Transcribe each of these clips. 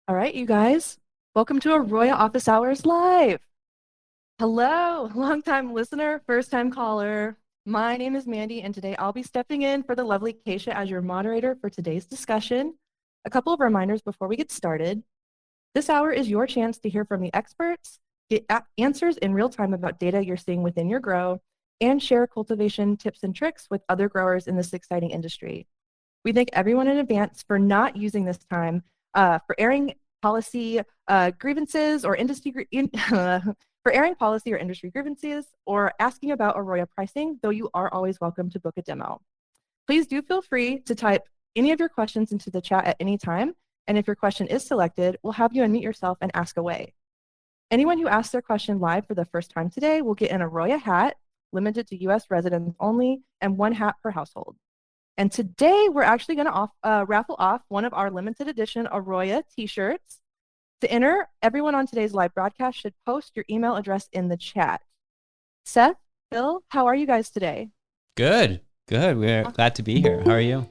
All right, you guys, welcome to AROYA Office Hours Live. Hello, longtime listener, first time caller. My name is Mandy, and today I'll be stepping in for the lovely Keisha as your moderator for today's discussion. A couple of reminders before we get started. This hour is your chance to hear from the experts, get answers in real time about data you're seeing within your grow, and share cultivation tips and tricks with other growers in this exciting industry. We thank everyone in advance for not using this time for airing policy grievances or for airing policy or industry grievances or asking about AROYA pricing, though you are always welcome to book a demo. Please do feel free to type any of your questions into the chat at any time, and if your question is selected, we'll have you unmute yourself and ask away. Anyone who asks their question live for the first time today will get an AROYA hat, limited to US residents only, and one hat per household. And today we're actually going to raffle off one of our limited edition AROYA t-shirts. To enter, everyone on today's live broadcast should post your email address in the chat. Seth, Phil, how are you guys today? Good. We're glad to be here. How are you?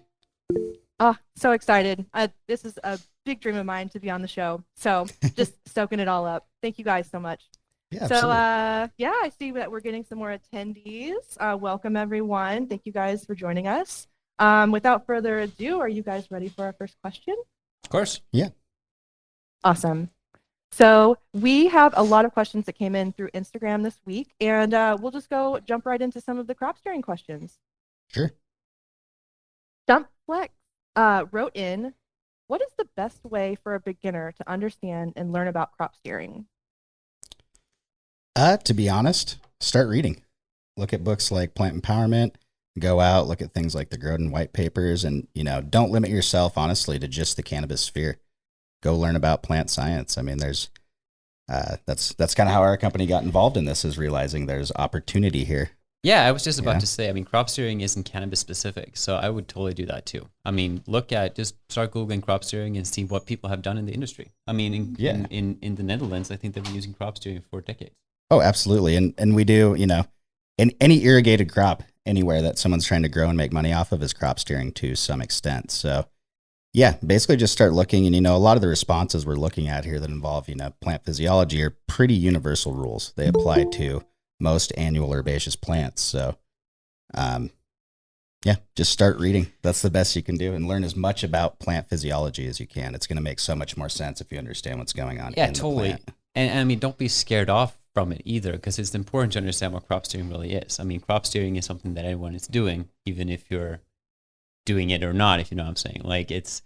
Oh, so excited. This is a big dream of mine to be on the show. So just soaking it all up. Thank you guys so much. Yeah, So absolutely. yeah, I see that we're getting some more attendees. Welcome everyone. Thank you guys for joining us. Without further ado, are you guys ready for our first question? Of course. Yeah. Awesome. So we have a lot of questions that came in through Instagram this week, and we'll just jump right into some of the crop steering questions. Sure. Dump Flex wrote in, what is the best way for a beginner to understand and learn about crop steering? To be honest, start reading. Look at books like Plant Empowerment. Go out, look at things like the Groden White Papers, and don't limit yourself honestly to just the cannabis sphere. Go learn about plant science. I mean, there's that's kind of how our company got involved in this, is realizing there's opportunity here. Yeah, I was just about Yeah. to say, crop steering isn't cannabis specific, so I would totally do that too. Just start Googling crop steering and see what people have done in the industry. Yeah. In the Netherlands, I think they've been using crop steering for decades. Oh, absolutely. And we do, in any irrigated crop anywhere that someone's trying to grow and make money off of is crop steering to some extent. So yeah, basically just start looking. And, a lot of the responses we're looking at here that involve, plant physiology are pretty universal rules. They apply to most annual herbaceous plants. So, yeah, just start reading. That's the best you can do, and learn as much about plant physiology as you can. It's going to make so much more sense if you understand what's going on Yeah, in the totally. plant. And don't be scared off from it either, because it's important to understand what crop steering really is. Crop steering is something that everyone is doing, even if you're doing it or not, if you know what I'm saying. Like it's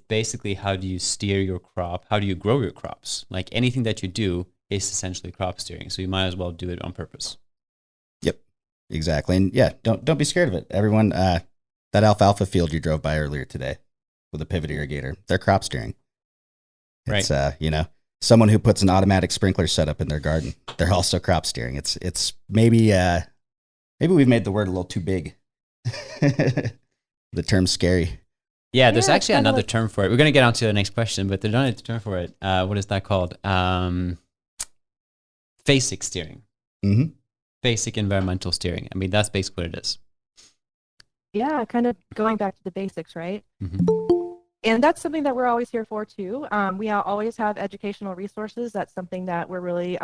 basically, how do you steer your crop? How do you grow your crops? Like anything that you do is essentially crop steering. So you might as well do it on purpose. Yep, exactly. And yeah, don't be scared of it. Everyone, that alfalfa field you drove by earlier today with a pivot irrigator, they're crop steering. It's Right. Someone who puts an automatic sprinkler setup in their garden, they're also crop steering. It's maybe we've made the word a little too big. The term's scary. Yeah, there's Yeah, it's actually kind of another like, term for it. We're going to get on to the next question, but there's another term for it. What is that called? Basic steering. Mm-hmm. Basic environmental steering. That's basically what it is. yeah, kind of going back to the basics, right? Mm-hmm. And that's something that we're always here for too. We always have educational resources. That's something that we're really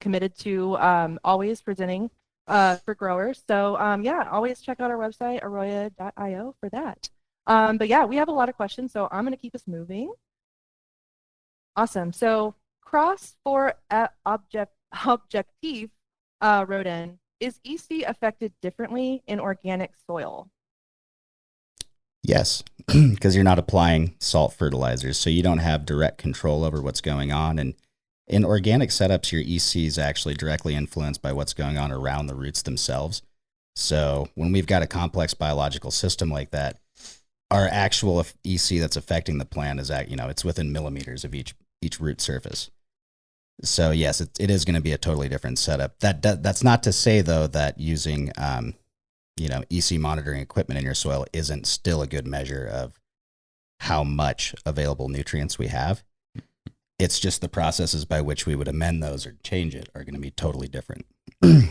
committed to always presenting for growers. So yeah, always check out our website, aroya.io, for that. But yeah, we have a lot of questions, so I'm going to keep us moving. Awesome. So cross for objective wrote in, is EC affected differently in organic soil? Yes, because you're not applying salt fertilizers, so you don't have direct control over what's going on. And in organic setups, your EC is actually directly influenced by what's going on around the roots themselves. So when we've got a complex biological system like that, our actual EC that's affecting the plant is it's within millimeters of each root surface. So yes, it is going to be a totally different setup. That's not to say though that using EC monitoring equipment in your soil isn't still a good measure of how much available nutrients we have. It's just the processes by which we would amend those or change it are going to be totally different. When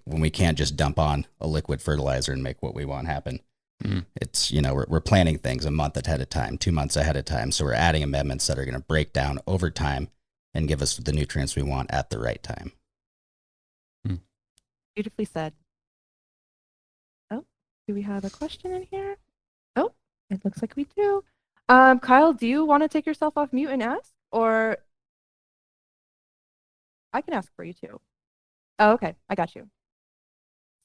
we can't just dump on a liquid fertilizer and make what we want happen. Mm. It's, we're planning things a month ahead of time, 2 months ahead of time. So we're adding amendments that are going to break down over time and give us the nutrients we want at the right time. Mm. Beautifully said. Oh, do we have a question in here? Oh, it looks like we do. Kyle, do you want to take yourself off mute and ask? Or I can ask for you too. Oh, okay, I got you.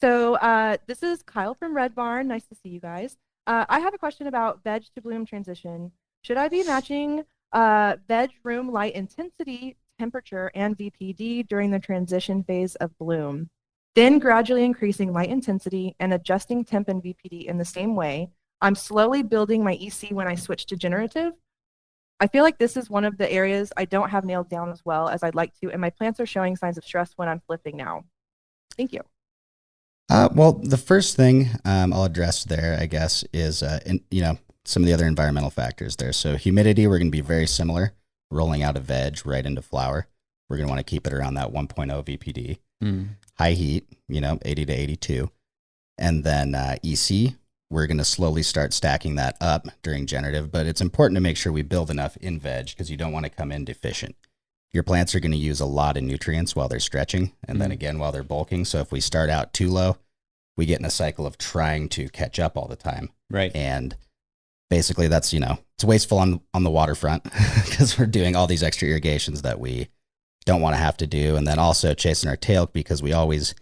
So this is Kyle from Red Barn. Nice to see you guys. I have a question about veg to bloom transition. Should I be matching veg room light intensity, temperature, and VPD during the transition phase of bloom? Then gradually increasing light intensity and adjusting temp and VPD in the same way. I'm slowly building my EC when I switch to generative. I feel like this is one of the areas I don't have nailed down as well as I'd like to, and my plants are showing signs of stress when I'm flipping now. Thank you. Well, the first thing I'll address there, I guess, is some of the other environmental factors there. So humidity, we're going to be very similar, rolling out a veg right into flower. We're going to want to keep it around that 1.0 VPD. Mm. High heat, 80 to 82. And then EC, we're going to slowly start stacking that up during generative, but it's important to make sure we build enough in veg because you don't want to come in deficient. Your plants are going to use a lot of nutrients while they're stretching and then again while they're bulking. So if we start out too low, we get in a cycle of trying to catch up all the time. Right. And basically that's, it's wasteful on the waterfront because we're doing all these extra irrigations that we don't want to have to do. And then also chasing our tail because we always,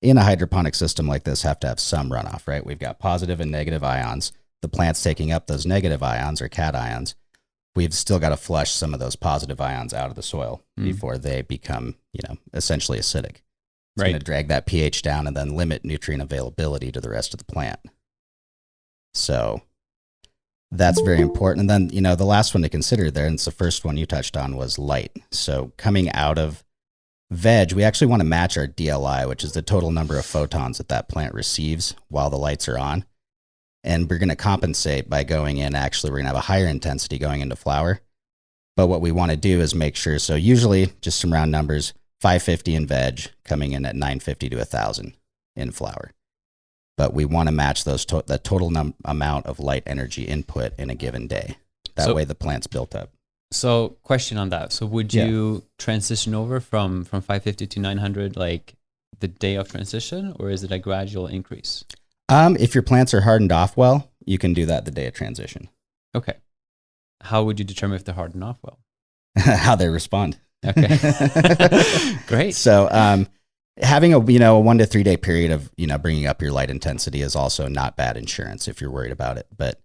in a hydroponic system like this, have to have some runoff, right? We've got positive and negative ions. The plant's taking up those negative ions or cations. We've still got to flush some of those positive ions out of the soil before they become, essentially acidic. It's going to drag that pH down and then limit nutrient availability to the rest of the plant. So that's very important. And then, the last one to consider there, and it's the first one you touched on, was light. So coming out of veg, we actually want to match our DLI, which is the total number of photons that plant receives while the lights are on. And we're going to compensate by going in, actually, we're going to have a higher intensity going into flower. But what we want to do is make sure, so usually, just some round numbers, 550 in veg, coming in at 950 to 1,000 in flower. But we want to match those the total amount of light energy input in a given day. That way the plant's built up. So question on that. So would you transition over from 550 to 900 like the day of transition, or is it a gradual increase? If your plants are hardened off well, you can do that the day of transition. Okay. How would you determine if they're hardened off well? How they respond. Okay. Great. So having a 1 to 3 day period of bringing up your light intensity is also not bad insurance if you're worried about it. But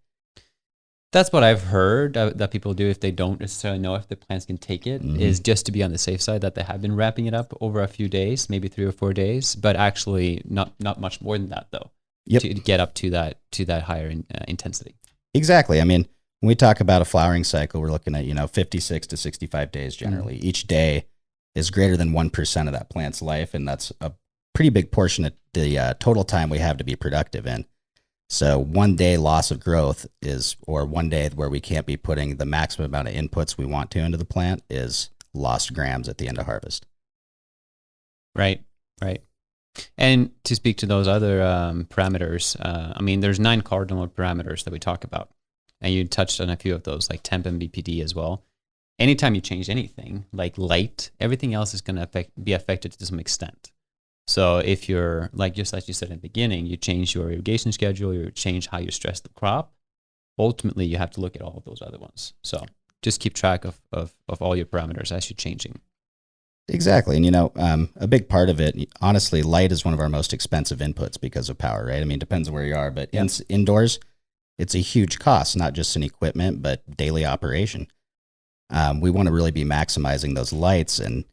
that's what I've heard that people do if they don't necessarily know if the plants can take it, is just to be on the safe side that they have been wrapping it up over a few days, maybe 3 or 4 days, but actually not much more than that though. To get up to that higher intensity. Exactly. I mean, when we talk about a flowering cycle, we're looking at 56 to 65 days generally. Each day is greater than 1% of that plant's life, and that's a pretty big portion of the total time we have to be productive in. So 1 day loss of growth or 1 day where we can't be putting the maximum amount of inputs we want to into the plant is lost grams at the end of harvest. Right. And to speak to those other parameters, there's 9 cardinal parameters that we talk about. And you touched on a few of those, like temp and VPD as well. Anytime you change anything, like light, everything else is going to be affected to some extent. So if you're, just like you said in the beginning, you change your irrigation schedule, you change how you stress the crop, ultimately you have to look at all of those other ones. So just keep track of all your parameters as you're changing. Exactly. And, a big part of it, honestly, light is one of our most expensive inputs because of power, right? I mean, it depends on where you are, but indoors, it's a huge cost, not just in equipment, but daily operation. We want to really be maximizing those lights and,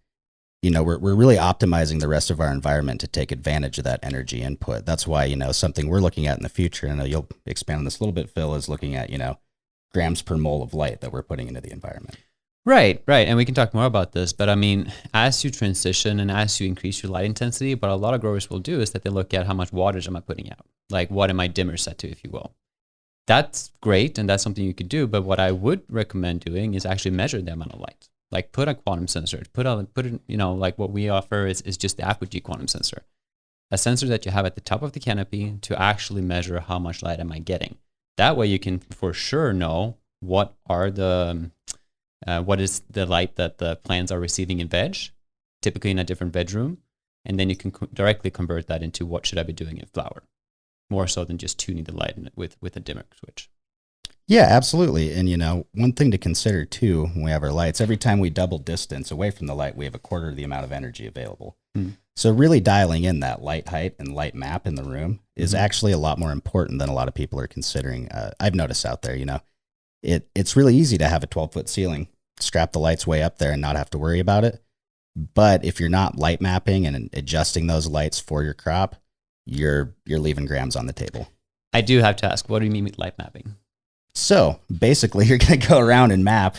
we're really optimizing the rest of our environment to take advantage of that energy input. That's why, something we're looking at in the future, and I know you'll expand on this a little bit, Phil, is looking at, grams per mole of light that we're putting into the environment. Right. And we can talk more about this, but as you transition and as you increase your light intensity, what a lot of growers will do is that they look at how much wattage am I putting out? Like what am I dimmer set to, if you will? That's great, and that's something you could do, but what I would recommend doing is actually measure the amount of light. Like put a quantum sensor, put it, like what we offer is just the Apogee quantum sensor. a sensor that you have at the top of the canopy to actually measure how much light am I getting. That way you can for sure know what is the light that the plants are receiving in veg, typically in a different veg room, and then you can directly convert that into what should I be doing in flower, more so than just tuning the light with a dimmer switch. Yeah, absolutely. And, one thing to consider too, when we have our lights, every time we double distance away from the light, we have a quarter of the amount of energy available. So really dialing in that light height and light map in the room is actually a lot more important than a lot of people are considering. I've noticed out there, it's really easy to have a 12-foot ceiling, strap the lights way up there and not have to worry about it. But if you're not light mapping and adjusting those lights for your crop, you're leaving grams on the table. I do have to ask, what do you mean with light mapping? So basically, you're going to go around and map,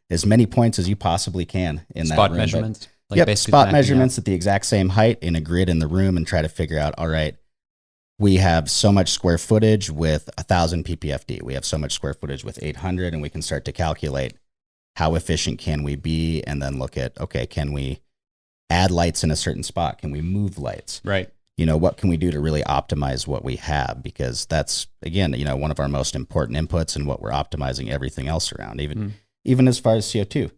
as many points as you possibly can in spot that room. Measurements. Spot measurements at the exact same height in a grid in the room, and try to figure out, all right, we have so much square footage with 1,000 ppfd. We have so much square footage with 800, and we can start to calculate how efficient can we be, and then look at, okay, can we add lights in a certain spot? Can we move lights? Right. What can we do to really optimize what we have? Because that's, again, one of our most important inputs and what we're optimizing everything else around, even as far as CO2.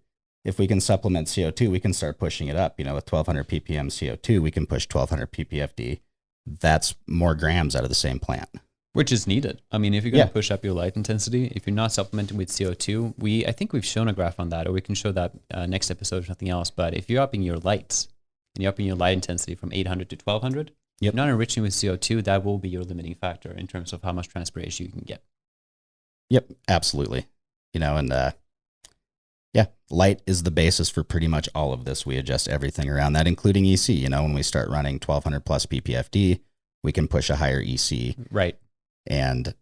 If we can supplement CO2, we can start pushing it up. With 1,200 ppm CO2, we can push 1,200 ppfd. That's more grams out of the same plant. Which is needed. I mean, if you're going to push up your light intensity, if you're not supplementing with CO2, I think we've shown a graph on that, or we can show that next episode or something else. But if you're upping your lights and you're upping your light intensity from 800 to 1,200, you're not enriching with CO2, that will be your limiting factor in terms of how much transpiration you can get. Yep, absolutely. Light is the basis for pretty much all of this. We adjust everything around that, including EC. When we start running 1,200 plus ppfd, we can push a higher EC. Right. And,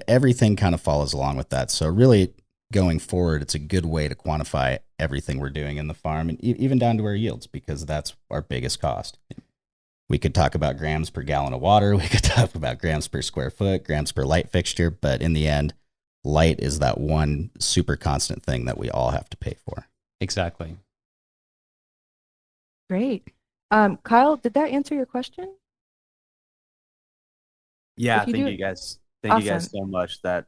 everything kind of follows along with that. So really going forward, it's a good way to quantify everything we're doing in the farm, and even down to our yields, because that's our biggest cost. We could talk about grams per gallon of water. We could talk about grams per square foot, grams per light fixture. But in the end, light is that one super constant thing that we all have to pay for. Exactly. Great. Kyle, did that answer your question? Yeah, thank you guys. Thank you guys so much. That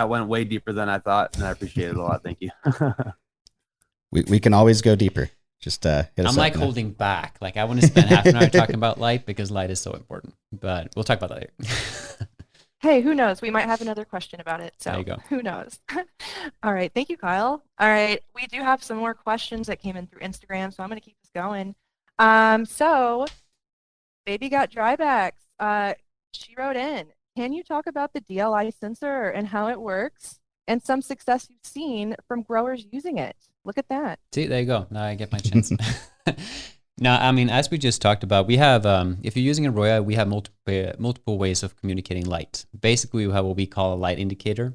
went way deeper than I thought, and I appreciate it a lot. Thank you. we can always go deeper. Just hit us I'm up, holding back. I want to spend half an hour talking about light because light is so important. But we'll talk about that later. Hey, who knows? We might have another question about it. So there you go. Who knows? All right. Thank you, Kyle. All right. We do have some more questions that came in through Instagram, so I'm going to keep this going. So Baby Got Drybacks. She wrote in, can you talk about the DLI sensor and how it works and some success you've seen from growers using it? Look at that. See, there you go. Now I get my chance. Now, I mean, as we just talked about, we have, if you're using AROYA, we have multiple ways of communicating light. Basically, we have what we call a light indicator.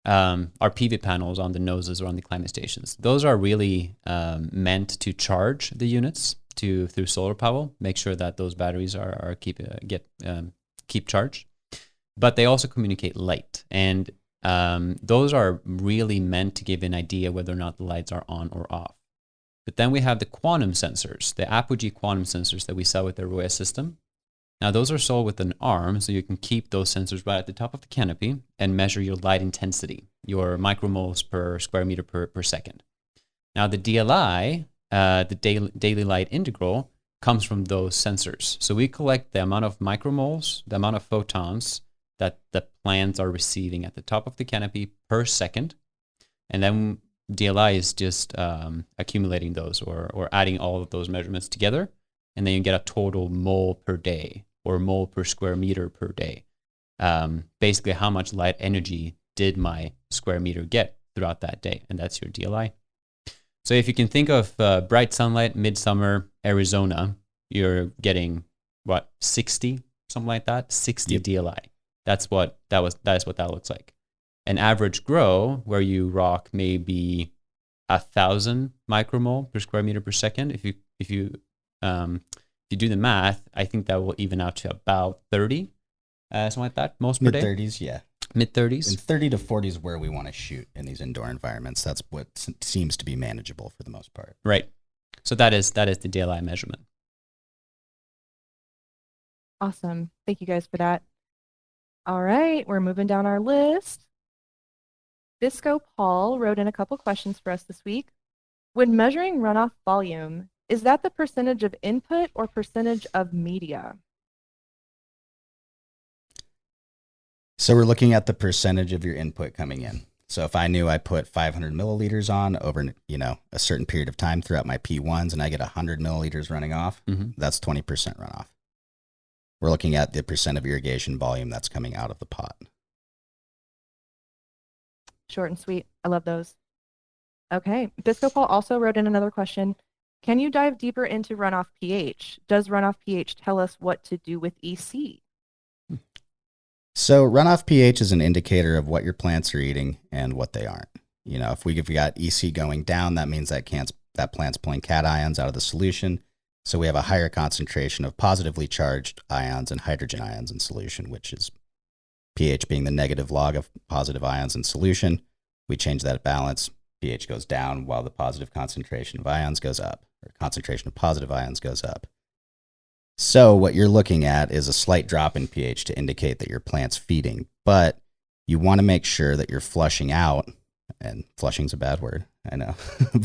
Our PV panels on the noses or on the climate stations. Those are really meant to charge the units through solar power, make sure that those batteries are keep charged. But they also communicate light, and those are really meant to give an idea whether or not the lights are on or off. But then we have the quantum sensors, the Apogee quantum sensors that we sell with the AROYA system. Now those are sold with an arm, so you can keep those sensors right at the top of the canopy and measure your light intensity, your micromoles per square meter per second. Now the DLI, the daily light integral, comes from those sensors. So we collect the amount of micromoles, the amount of photons that the plants are receiving at the top of the canopy per second, and then DLI is just accumulating those or adding all of those measurements together, and then you get a total mole per day or mole per square meter per day. Basically, how much light energy did my square meter get throughout that day, and that's your DLI. So if you can think of bright sunlight, midsummer, Arizona, you're getting, 60, something like that, 60 Yep. DLI. That is what that looks like. An average grow where you rock maybe 1,000 micromole per square meter per second. If you do the math, I think that will even out to about 30, something like that, most per day. Mid-30s, yeah. Mid-30s. And 30 to 40 is where we want to shoot in these indoor environments. That's what seems to be manageable for the most part. Right. So that is the DLI measurement. Awesome. Thank you guys for that. All right, we're moving down our list. Bisco Paul wrote in a couple questions for us this week. When measuring runoff volume, is that the percentage of input or percentage of media? So we're looking at the percentage of your input coming in. So if I knew I put 500 milliliters on over, a certain period of time throughout my P1s and I get 100 milliliters running off, that's 20% runoff. We're looking at the percent of irrigation volume that's coming out of the pot. Short and sweet. I love those. Okay. Bisco Paul also wrote in another question. Can you dive deeper into runoff pH? Does runoff pH tell us what to do with EC? So runoff pH is an indicator of what your plants are eating and what they aren't. If we got EC going down, that means that plant's pulling cations out of the solution. So we have a higher concentration of positively charged ions and hydrogen ions in solution, which is pH being the negative log of positive ions in solution. We change that balance. pH goes down while the positive concentration of ions goes up, or concentration of positive ions goes up. So what you're looking at is a slight drop in pH to indicate that your plant's feeding, but you want to make sure that you're flushing out, and flushing's a bad word, I know,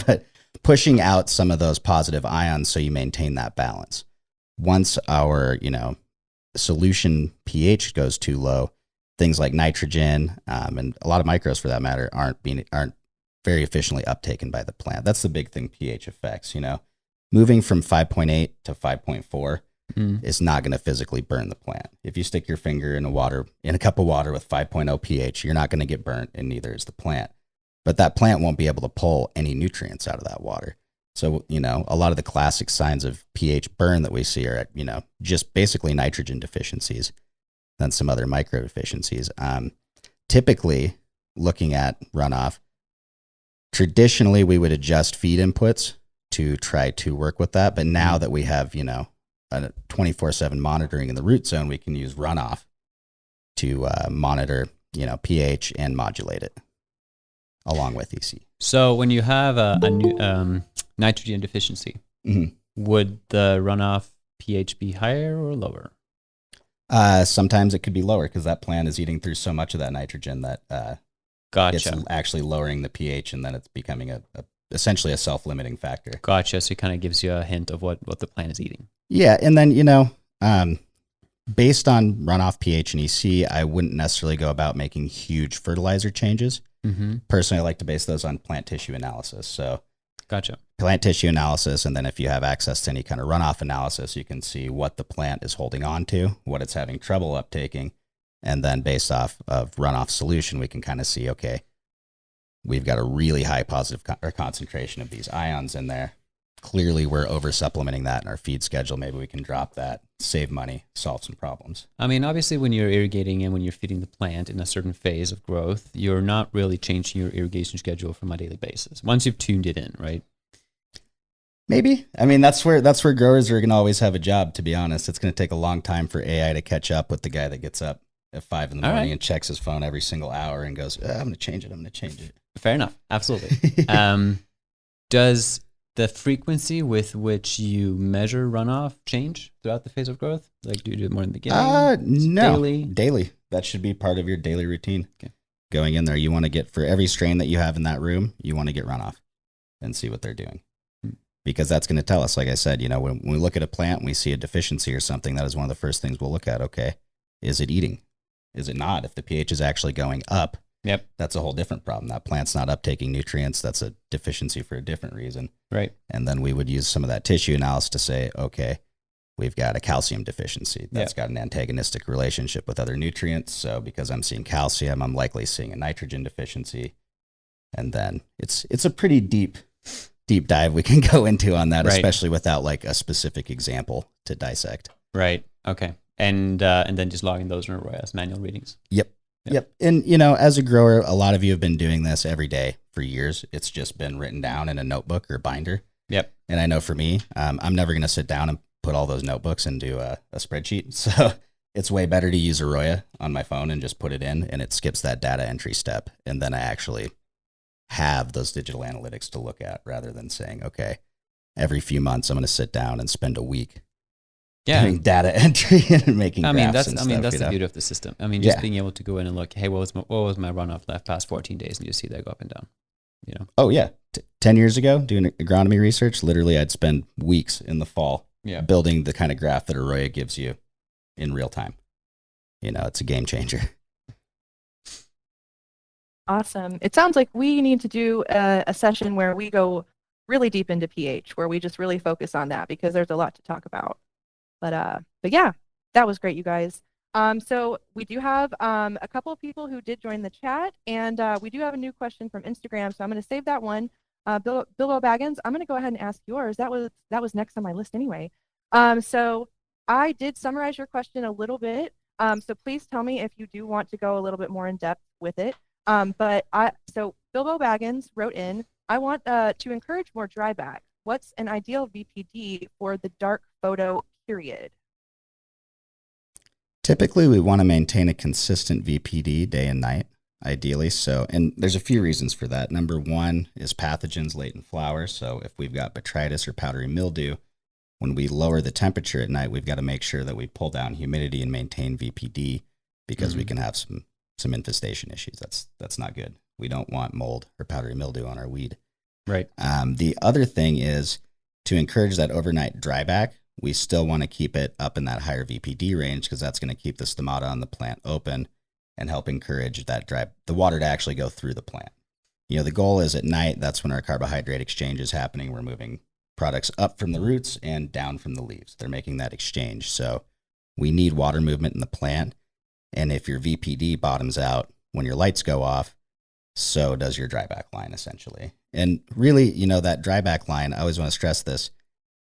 but pushing out some of those positive ions so you maintain that balance. Once our, solution pH goes too low, things like nitrogen and a lot of micros for that matter aren't very efficiently uptaken by the plant. That's the big thing pH affects, Moving from 5.8 to 5.4 is not going to physically burn the plant. If you stick your finger in a cup of water with 5.0 pH, you're not going to get burnt, and neither is the plant. But that plant won't be able to pull any nutrients out of that water. So, a lot of the classic signs of pH burn that we see are, just basically nitrogen deficiencies, then some other micro deficiencies. Typically, looking at runoff, traditionally we would adjust feed inputs to try to work with that. But now that we have, a 24/7 monitoring in the root zone, we can use runoff to monitor, pH and modulate it along with EC. So when you have a new nitrogen deficiency, would the runoff pH be higher or lower? Sometimes it could be lower because that plant is eating through so much of that nitrogen that Gotcha. it's actually lowering the pH, and then it's becoming essentially a self-limiting factor. Gotcha. So it kind of gives you a hint of what the plant is eating. Yeah, and then, based on runoff pH and EC, I wouldn't necessarily go about making huge fertilizer changes. Personally, I like to base those on plant tissue analysis. So Gotcha. Plant tissue analysis, and then if you have access to any kind of runoff analysis, you can see what the plant is holding on to, what it's having trouble uptaking, and then based off of runoff solution, we can kind of see, okay, we've got a really high positive concentration of these ions in there. Clearly, we're over supplementing that in our feed schedule. Maybe we can drop that, save money, solve some problems. I mean, obviously, when you're irrigating and when you're feeding the plant in a certain phase of growth, you're not really changing your irrigation schedule from a daily basis. Once you've tuned it in, right? Maybe. I mean, that's where growers are going to always have a job, to be honest. It's going to take a long time for AI to catch up with the guy that gets up at 5 in the morning and checks his phone every single hour and goes, I'm going to change it. Fair enough. Absolutely. Does the frequency with which you measure runoff change throughout the phase of growth? Like, do you do it more in the beginning? No. Daily. That should be part of your daily routine. Okay. Going in there, you want to get, for every strain that you have in that room, you want to get runoff and see what they're doing. Because that's going to tell us, like I said, when we look at a plant and we see a deficiency or something, that is one of the first things we'll look at. Okay, is it eating? Is it not? If the pH is actually going up, that's a whole different problem. That plant's not uptaking nutrients. That's a deficiency for a different reason. Right. And then we would use some of that tissue analysis to say, okay, we've got a calcium deficiency. That's got an antagonistic relationship with other nutrients. So because I'm seeing calcium, I'm likely seeing a nitrogen deficiency. And then it's a pretty deep dive we can go into on that, especially without like a specific example to dissect. Right. Okay. And then just logging those in AROYA as manual readings. Yep. And, as a grower, a lot of you have been doing this every day for years. It's just been written down in a notebook or binder. Yep. And I know for me, I'm never going to sit down and put all those notebooks into a spreadsheet. So it's way better to use AROYA on my phone and just put it in, and it skips that data entry step. And then I actually have those digital analytics to look at rather than saying, okay, every few months I'm going to sit down and spend a week doing data entry and making graphs that's and I mean stuff, that's the beauty of the system. I mean, just being able to go in and look, hey, what was my runoff left past 14 days, and you see that go up and down. You know. Oh yeah, 10 years ago doing agronomy research, literally I'd spend weeks in the fall building the kind of graph that AROYA gives you in real time. You know, it's a game changer. Awesome. It sounds like we need to do a session where we go really deep into pH, where we just really focus on that, because there's a lot to talk about. But yeah, that was great, you guys. So we do have a couple of people who did join the chat, and we do have a new question from Instagram. So I'm going to save that one. Bilbo Baggins, I'm going to go ahead and ask yours. That was next on my list anyway. So I did summarize your question a little bit. So please tell me if you do want to go a little bit more in depth with it. So Bilbo Baggins wrote in, I want to encourage more dryback. What's an ideal VPD for the dark photo period? Typically, we want to maintain a consistent VPD day and night, ideally. So, and there's a few reasons for that. Number one is pathogens late in flower. So if we've got botrytis or powdery mildew, when we lower the temperature at night, we've got to make sure that we pull down humidity and maintain VPD, because we can have some infestation issues. That's not good. We don't want mold or powdery mildew on our weed. Right. The other thing is to encourage that overnight dryback. We still want to keep it up in that higher VPD range, because that's going to keep the stomata on the plant open and help encourage that the water to actually go through the plant. You know, the goal is at night, that's when our carbohydrate exchange is happening. We're moving products up from the roots and down from the leaves. They're making that exchange. So we need water movement in the plant. And if your VPD bottoms out when your lights go off, so does your dryback line, essentially. And really, you know, that dryback line, I always want to stress this,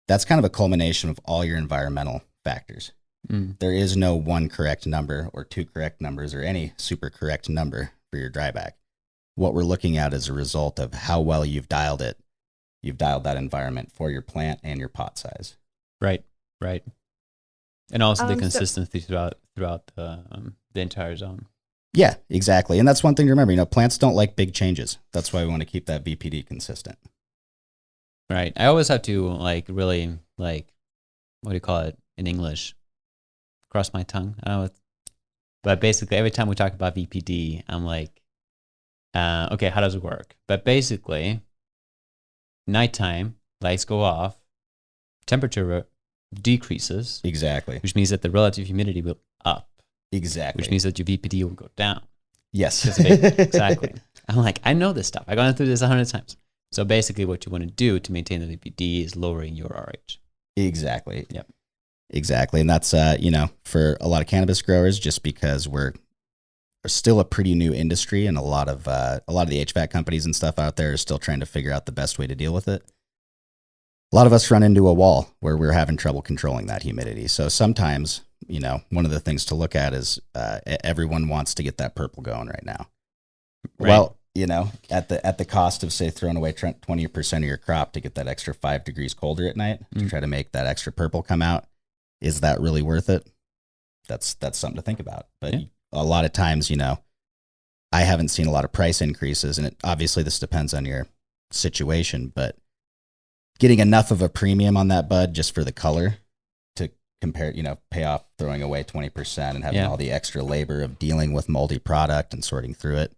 that's kind of a culmination of all your environmental factors. There is no one correct number or two correct numbers or any super correct number for your dryback. What we're looking at is a result of how well you've dialed it. You've dialed that environment for your plant and your pot size. Right. And also the consistency throughout the entire zone. Yeah, exactly. And that's one thing to remember. You know, plants don't like big changes. That's why we want to keep that VPD consistent. Right. I always have to really what do you call it in English? Cross my tongue. I don't know. But basically, every time we talk about VPD, I'm like, okay, how does it work? But basically, nighttime, lights go off, temperature decreases. Exactly. Which means that the relative humidity will up. Exactly. Which means that your VPD will go down. Yes. Exactly. I'm like, I know this stuff. I've gone through this 100 times. So basically what you want to do to maintain the VPD is lowering your RH. Exactly. Yep. Exactly. And that's, you know, for a lot of cannabis growers, just because we're still a pretty new industry, and a lot of the HVAC companies and stuff out there are still trying to figure out the best way to deal with it. A lot of us run into a wall where we're having trouble controlling that humidity. So sometimes, you know, one of the things to look at is everyone wants to get that purple going right now. Right. Well, you know, at the cost of, say, throwing away 20% of your crop to get that extra 5 degrees colder at night to try to make that extra purple come out, is that really worth it? That's something to think about. But a lot of times, you know, I haven't seen a lot of price increases, and obviously this depends on your situation, but getting enough of a premium on that bud just for the color to compare, you know, pay off throwing away 20% and having all the extra labor of dealing with moldy product and sorting through it.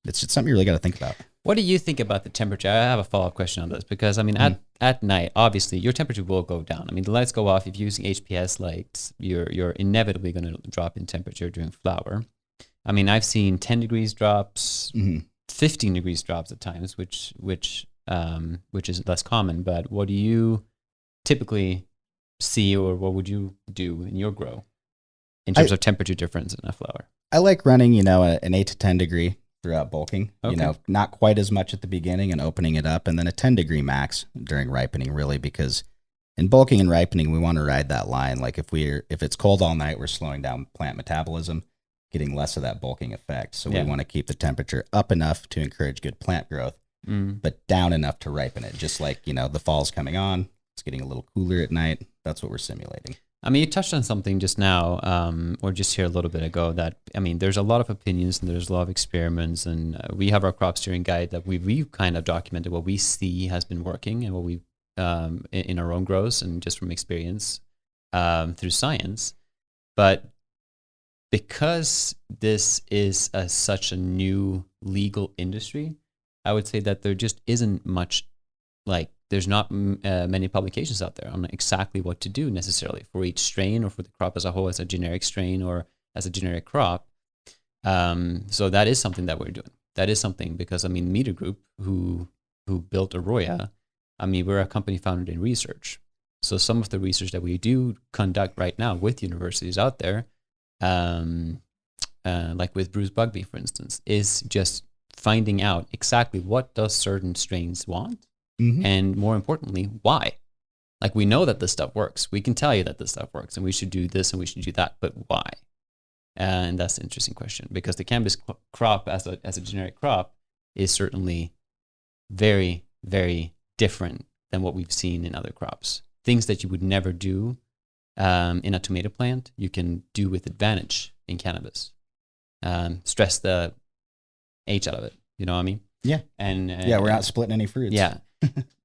It's just something you really got to think about. What do you think about the temperature? I have a follow-up question on this, because I mean, at night, obviously your temperature will go down. I mean, the lights go off. If you're using HPS lights, you're inevitably going to drop in temperature during flower. I mean, I've seen 10 degrees drops, 15 degrees drops at times, which is less common. But what do you typically see, or what would you do in your grow in terms of temperature difference in a flower? I like running, you know, an 8 to 10 degree throughout bulking. Okay. You know, not quite as much at the beginning and opening it up, and then a 10 degree max during ripening, really, because in bulking and ripening, we want to ride that line. Like if it's cold all night, we're slowing down plant metabolism, getting less of that bulking effect. So we want to keep the temperature up enough to encourage good plant growth, but down enough to ripen it. Just like, you know, the fall's coming on, it's getting a little cooler at night. That's what we're simulating. I mean, you touched on something just now, or just here a little bit ago, that, I mean, there's a lot of opinions and there's a lot of experiments, and we have our crop steering guide that we've kind of documented what we see has been working and what we in our own grows and just from experience. through science. But because this is such a new legal industry, I would say that there just isn't much, like there's not many publications out there on exactly what to do necessarily for each strain or for the crop as a whole, as a generic strain or as a generic crop. So that is something that we're doing. That is something because, I mean, Meter Group, who built AROYA, I mean, we're a company founded in research. So some of the research that we do conduct right now with universities out there, like with Bruce Bugby, for instance, is just finding out exactly what does certain strains want, and more importantly, why. Like, we know that this stuff works. We can tell you that this stuff works, and we should do this and we should do that, but why? And that's an interesting question, because the cannabis crop as a generic crop is certainly very, very different than what we've seen in other crops. Things that you would never do in a tomato plant, you can do with advantage in cannabis. Stress the H out of it. You know what I mean? Yeah. And yeah, we're not splitting any fruits. Yeah.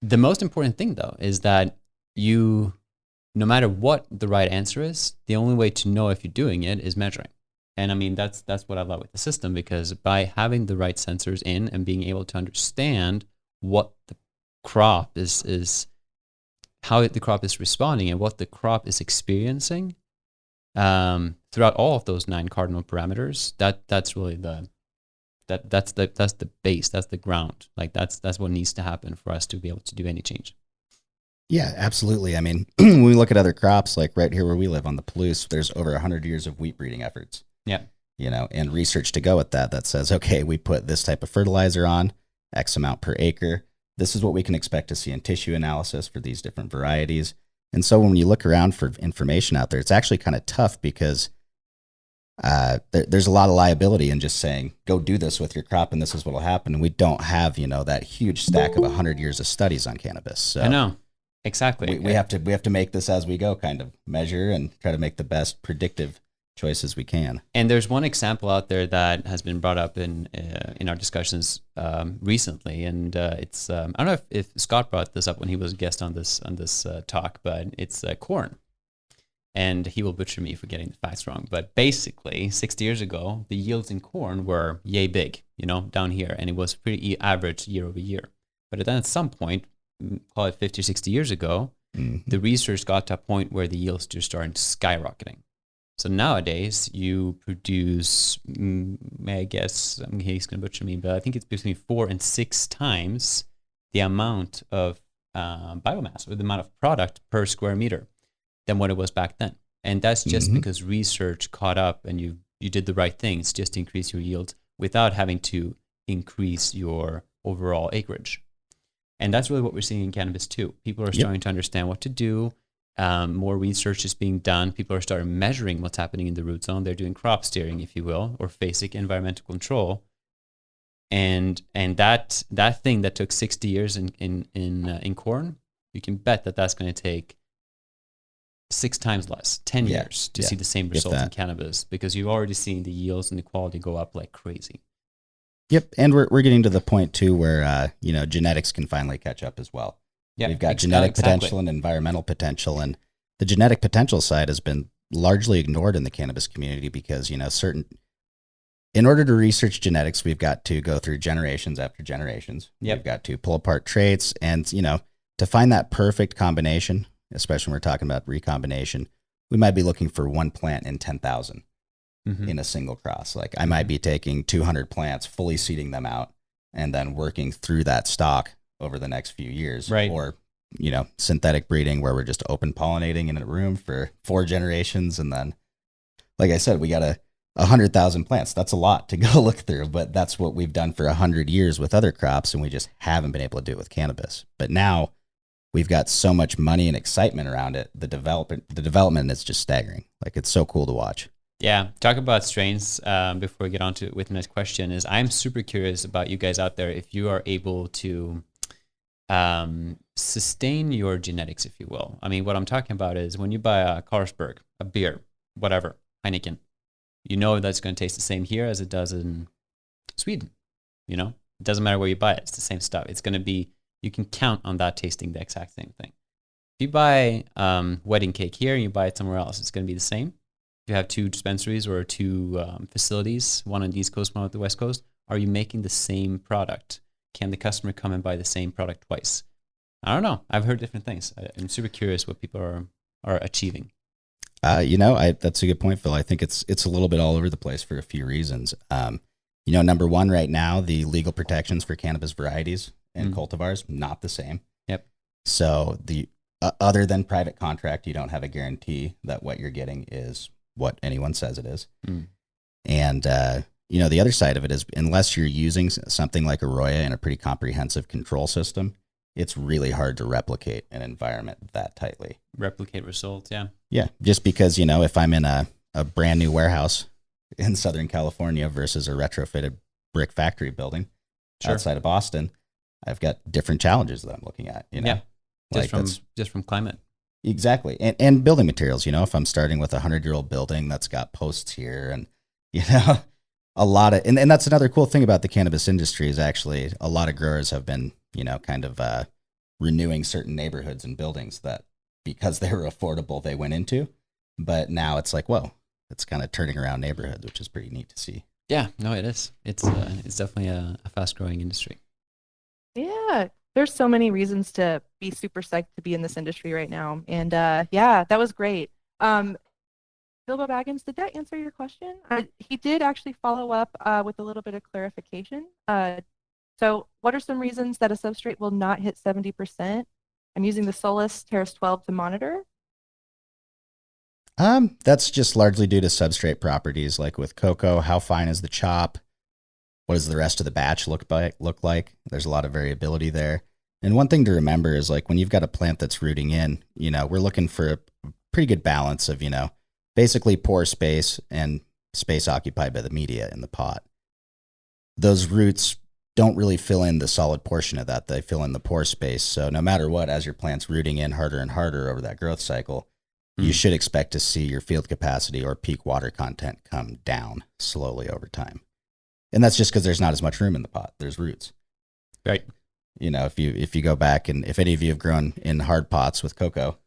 The most important thing, though, is that no matter what the right answer is, the only way to know if you're doing it is measuring. And I mean, that's what I love with the system, because by having the right sensors in and being able to understand what the crop is how the crop is responding and what the crop is experiencing throughout all of those 9 cardinal parameters, that's really that's the base, that's the ground. Like that's what needs to happen for us to be able to do any change. Yeah, absolutely. I mean, when we look at other crops, like right here where we live on the Palouse, there's over 100 years of wheat breeding efforts. Yeah. You know, and research to go with that says, okay, we put this type of fertilizer on, X amount per acre. This is what we can expect to see in tissue analysis for these different varieties. And so when you look around for information out there, it's actually kind of tough because there's a lot of liability in just saying, go do this with your crop and this is what will happen. And we don't have, that huge stack of 100 years of studies on cannabis. So I know. Exactly. We have to make this as we go, kind of measure and try to make the best predictive choices we can. And there's one example out there that has been brought up in our discussions recently, and it's I don't know if Scott brought this up when he was a guest on this talk, but it's corn. And he will butcher me for getting the facts wrong, but basically 60 years ago, the yields in corn were yay big, down here, and it was pretty average year over year. But then at some point, call it 50 or 60 years ago, the research got to a point where the yields just started skyrocketing. So nowadays, you produce, I guess, he's going to butcher me, but I think it's between 4 and 6 times the amount of biomass, or the amount of product per square meter than what it was back then. And that's just because research caught up and you did the right things just to increase your yield without having to increase your overall acreage. And that's really what we're seeing in cannabis too. People are starting to understand what to do. More research is being done. People are starting measuring what's happening in the root zone. They're doing crop steering, if you will, or basic environmental control. And that thing that took 60 years in corn, you can bet that that's going to take 6 times less, 10 years to see the same results in cannabis, because you've already seen the yields and the quality go up like crazy. Yep, and we're getting to the point too where genetics can finally catch up as well. Yeah, we've got genetic potential and environmental potential, and the genetic potential side has been largely ignored in the cannabis community because in order to research genetics, we've got to go through generations after generations. We've got to pull apart traits, and to find that perfect combination, especially when we're talking about recombination, we might be looking for one plant in 10,000 in a single cross. Like I might be taking 200 plants, fully seeding them out, and then working through that stock over the next few years. Right. Or, synthetic breeding where we're just open pollinating in a room for 4 generations. And then, like I said, we got 100,000 plants. That's a lot to go look through, but that's what we've done for 100 years with other crops. And we just haven't been able to do it with cannabis. But now we've got so much money and excitement around it. The development is just staggering. Like it's so cool to watch. Yeah, talk about strains before we get on to with the next question. Is I'm super curious about you guys out there, if you are able to sustain your genetics, if you will. I mean, what I'm talking about is when you buy a Carlsberg, a beer, whatever, Heineken, that's going to taste the same here as it does in Sweden. It doesn't matter where you buy it; it's the same stuff. It's going to be, you can count on that tasting the exact same thing. you buy wedding cake here and you buy it somewhere else, it's going to be the same. If you have two dispensaries or two facilities, one on the East Coast, one on the West Coast, are you making the same product? Can the customer come and buy the same product twice? I don't know. I've heard different things. I'm super curious what people are achieving. That's a good point, Phil. I think it's a little bit all over the place for a few reasons. Number one, right now, the legal protections for cannabis varieties and cultivars, not the same. Yep. So the other than private contract, you don't have a guarantee that what you're getting is what anyone says it is. And, the other side of it is unless you're using something like AROYA in a pretty comprehensive control system, it's really hard to replicate an environment that tightly. Replicate results, yeah. Yeah, just because, if I'm in a brand new warehouse in Southern California versus a retrofitted brick factory building outside of Boston, I've got different challenges that I'm looking at, Yeah, just from climate. Exactly. And building materials, if I'm starting with a 100-year-old building that's got posts here and, a lot of, and that's another cool thing about the cannabis industry is actually a lot of growers have been, kind of renewing certain neighborhoods and buildings that because they were affordable, they went into. But now it's like, whoa, it's kind of turning around neighborhoods, which is pretty neat to see. Yeah, no, it is. It's definitely a fast growing industry. Yeah, there's so many reasons to be super psyched to be in this industry right now. And yeah, that was great. Bilbo Baggins, did that answer your question? He did actually follow up with a little bit of clarification. So what are some reasons that a substrate will not hit 70%? I'm using the Solus Terrace 12 to monitor. That's just largely due to substrate properties, like with cocoa, how fine is the chop? What does the rest of the batch look like? There's a lot of variability there. And one thing to remember is like when you've got a plant that's rooting in, we're looking for a pretty good balance of, basically pore space and space occupied by the media in the pot. Those roots don't really fill in the solid portion of that. They fill in the pore space. So no matter what, as your plant's rooting in harder and harder over that growth cycle, you should expect to see your field capacity or peak water content come down slowly over time. And that's just because there's not as much room in the pot. There's roots. Right. If you go back and if any of you have grown in hard pots with cocoa,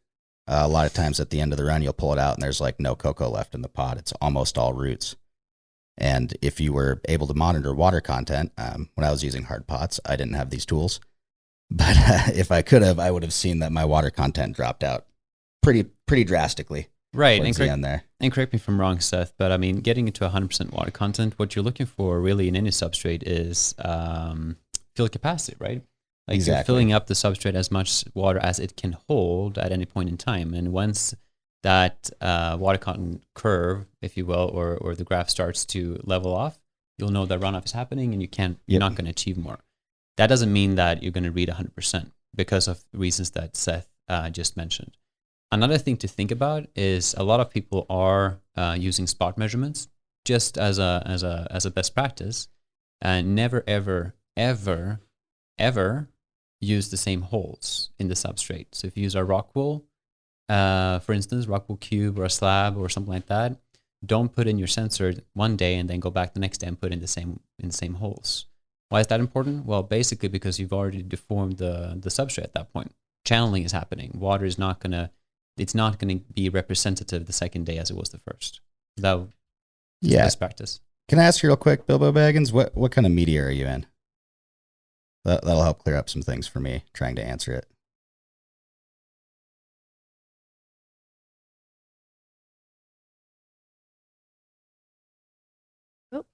a lot of times at the end of the run, you'll pull it out and there's like no cocoa left in the pot. It's almost all roots. And if you were able to monitor water content, when I was using hard pots, I didn't have these tools. But if I could have, I would have seen that my water content dropped out pretty drastically. Right. And correct me if I'm wrong, Seth, but I mean, getting into 100% water content, what you're looking for really in any substrate is field capacity, right? Like exactly. You're filling up the substrate as much water as it can hold at any point in time. And once that water content curve, if you will, or the graph starts to level off, you'll know that runoff is happening and you're not going to achieve more. That doesn't mean that you're going to read 100% because of reasons that Seth just mentioned. Another thing to think about is a lot of people are using spot measurements just as a best practice, and never ever use the same holes in the substrate. So if you use a rock wool, for instance, rock wool cube or a slab or something like that, don't put in your sensor one day and then go back the next day and put in the same holes. Why is that important? Well, basically because you've already deformed the substrate at that point. Channeling is happening. Water is not going to be representative the second day as it was the first. That is best practice. Can I ask you real quick, Bilbo Baggins, what kind of media are you in? That'll help clear up some things for me trying to answer it. Oh,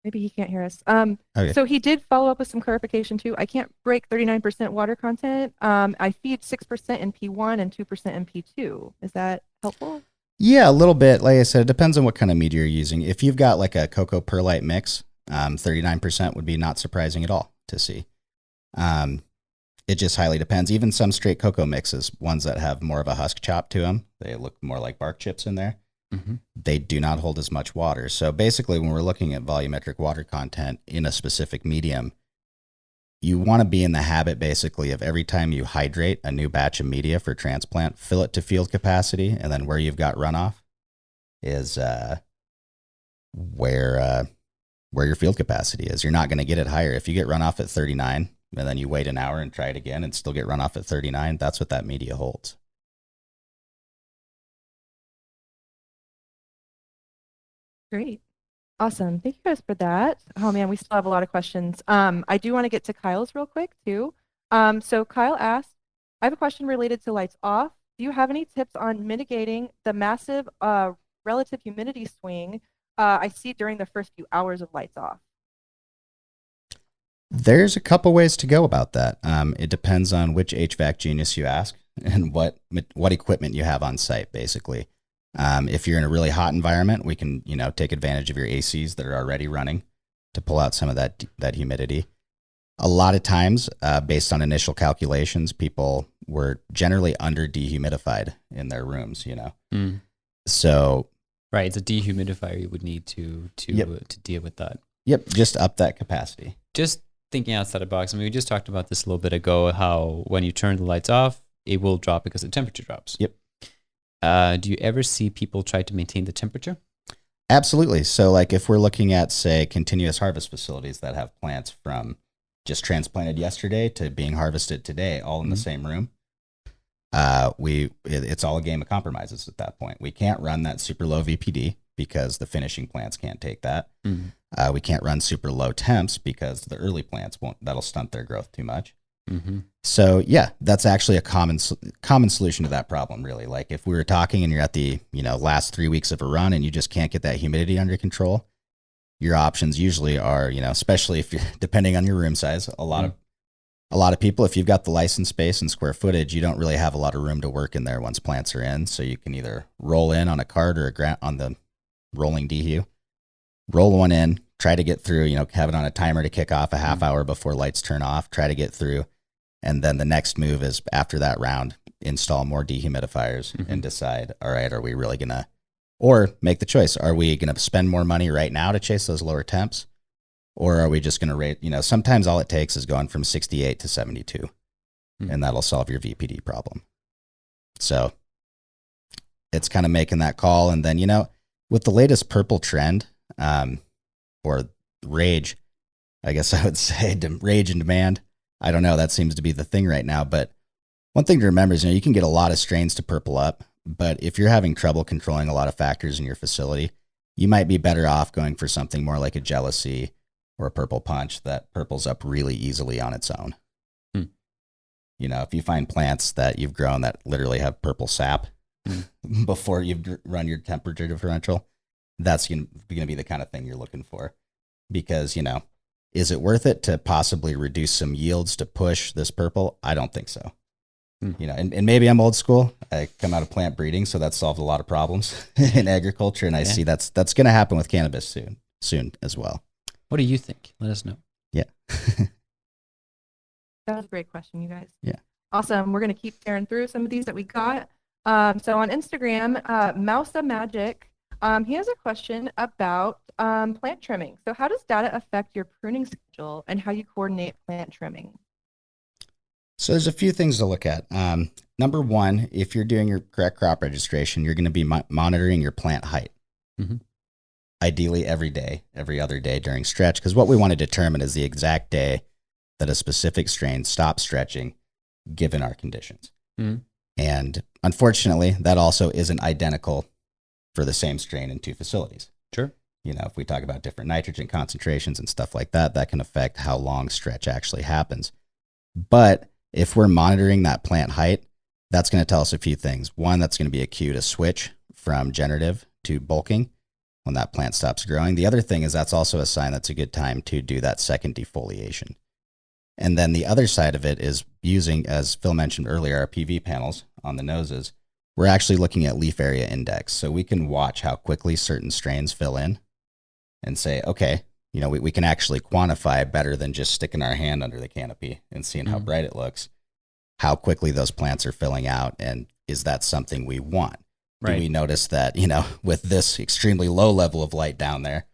maybe he can't hear us. Okay. So he did follow up with some clarification too. I can't break 39% water content. I feed 6% in P1 and 2% in P2. Is that helpful? Yeah, a little bit. Like I said, it depends on what kind of media you're using. If you've got like a cocoa perlite mix, 39% would be not surprising at all to see. It just highly depends. Even some straight cocoa mixes, ones that have more of a husk chop to them, they look more like bark chips in there. Mm-hmm. They do not hold as much water. So basically, when we're looking at volumetric water content in a specific medium, you want to be in the habit basically of every time you hydrate a new batch of media for transplant, fill it to field capacity, and then where you've got runoff is where your field capacity is. You're not going to get it higher. If you get runoff at 39, and then you wait an hour and try it again and still get runoff at 39, that's what that media holds. Great. Awesome. Thank you guys for that. Oh man, we still have a lot of questions. I do want to get to Kyle's real quick too. So Kyle asked, I have a question related to lights off. Do you have any tips on mitigating the massive relative humidity swing I see during the first few hours of lights off? There's a couple ways to go about that. It depends on which HVAC genius you ask and what equipment you have on site, basically. If you're in a really hot environment, we can, take advantage of your ACs that are already running to pull out some of that humidity. A lot of times, based on initial calculations, people were generally under dehumidified in their rooms, So, right, it's a dehumidifier you would need to deal with that. Yep, just up that capacity. Just thinking outside the box. I mean, we just talked about this a little bit ago, how when you turn the lights off, it will drop because the temperature drops. Yep. Do you ever see people try to maintain the temperature? Absolutely. So like if we're looking at, say, continuous harvest facilities that have plants from just transplanted yesterday to being harvested today, all in the same room, it's all a game of compromises at that point. We can't run that super low VPD because the finishing plants can't take that. We can't run super low temps because the early plants that'll stunt their growth too much. So yeah, that's actually a common solution to that problem, really. Like if we were talking and you're at the last 3 weeks of a run and you just can't get that humidity under control, your options usually are, especially if you're depending on your room size, a lot of people, if you've got the license space and square footage, you don't really have a lot of room to work in there once plants are in. So you can either roll in on a cart or on the rolling dehu, roll one in, try to get through, have it on a timer to kick off a half hour before lights turn off, try to get through. And then the next move is after that round, install more dehumidifiers and decide, all right, are we really going to, or make the choice, are we going to spend more money right now to chase those lower temps? Or are we just going to rate, sometimes all it takes is going from 68 to 72 and that'll solve your VPD problem. So it's kind of making that call. And then, with the latest purple trend, or rage, I guess I would say rage and demand. I don't know. That seems to be the thing right now. But one thing to remember is, you can get a lot of strains to purple up, but if you're having trouble controlling a lot of factors in your facility, you might be better off going for something more like a jealousy or a purple punch that purples up really easily on its own. If you find plants that you've grown that literally have purple sap before you've run your temperature differential, that's going to be the kind of thing you're looking for. Because, is it worth it to possibly reduce some yields to push this purple? I don't think so. And maybe I'm old school. I come out of plant breeding, so that solved a lot of problems in agriculture. And I see that's going to happen with cannabis soon as well. What do you think? Let us know. Yeah. That was a great question, you guys. Yeah. Awesome. We're going to keep tearing through some of these that we got. So on Instagram, Mousa Magic, he has a question about plant trimming. So how does data affect your pruning schedule and how you coordinate plant trimming? So there's a few things to look at. Number one, if you're doing your correct crop registration, you're going to be monitoring your plant height. Ideally every day, every other day during stretch, because what we want to determine is the exact day that a specific strain stops stretching given our conditions. And unfortunately, that also isn't identical for the same strain in two facilities. Sure. If we talk about different nitrogen concentrations and stuff like that, that can affect how long stretch actually happens. But if we're monitoring that plant height, that's going to tell us a few things. One, that's going to be a cue to switch from generative to bulking when that plant stops growing. The other thing is that's also a sign that's a good time to do that second defoliation. And then the other side of it is using, as Phil mentioned earlier, our PV panels on the noses. We're actually looking at leaf area index. So we can watch how quickly certain strains fill in and say, okay, we can actually quantify better than just sticking our hand under the canopy and seeing how bright it looks, how quickly those plants are filling out. And is that something we want? Right. Do we notice that, with this extremely low level of light down there,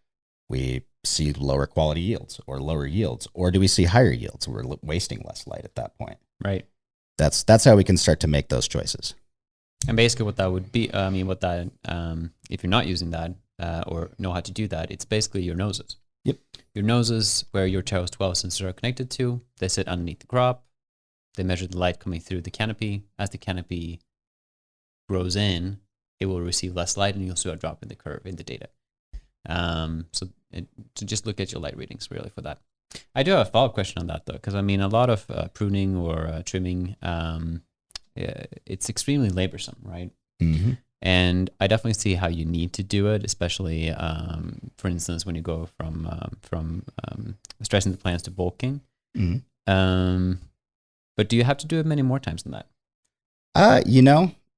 we see lower quality yields or lower yields, or do we see higher yields? We're wasting less light at that point. Right. That's how we can start to make those choices. And basically what that would be, if you're not using that or know how to do that, it's basically your noses. Yep. Your noses, where your TEROS 12 sensors are connected to, they sit underneath the crop. They measure the light coming through the canopy. As the canopy grows in, it will receive less light, and you'll see a drop in the curve in the data. So just look at your light readings really for that. I do have a follow-up question on that though, because I mean, a lot of pruning or trimming, it's extremely laborsome, right? Mm-hmm. And I definitely see how you need to do it, especially, for instance, when you go from stressing the plants to bulking. Mm-hmm. But do you have to do it many more times than that?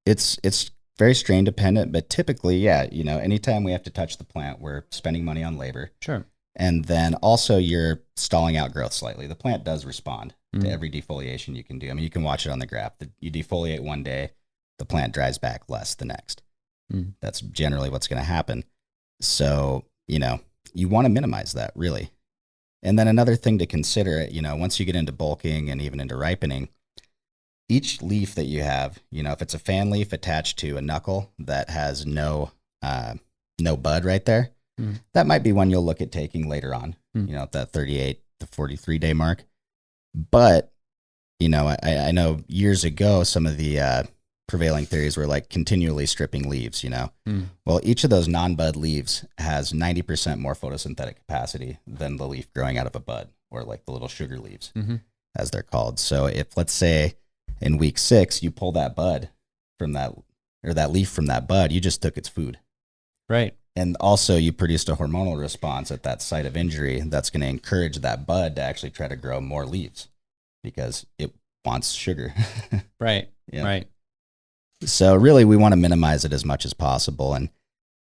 It's very strain dependent, but typically, yeah, anytime we have to touch the plant, we're spending money on labor. Sure. And then also you're stalling out growth slightly. The plant does respond to every defoliation you can do. I mean, you can watch it on the graph. You defoliate one day, the plant dries back less the next. That's generally what's going to happen. So, you want to minimize that really. And then another thing to consider, once you get into bulking and even into ripening, each leaf that you have, if it's a fan leaf attached to a knuckle that has no bud right there, that might be one you'll look at taking later on, at that 38 to 43 day mark. But, I know years ago, some of the prevailing theories were like continually stripping leaves, Well, each of those non-bud leaves has 90% more photosynthetic capacity than the leaf growing out of a bud, or like the little sugar leaves, as they're called. So if, let's say, in week 6, you pull that bud from that, or that leaf from that bud, you just took its food. Right. And also you produced a hormonal response at that site of injury that's going to encourage that bud to actually try to grow more leaves because it wants sugar. Right. Yeah. Right. So really we want to minimize it as much as possible. And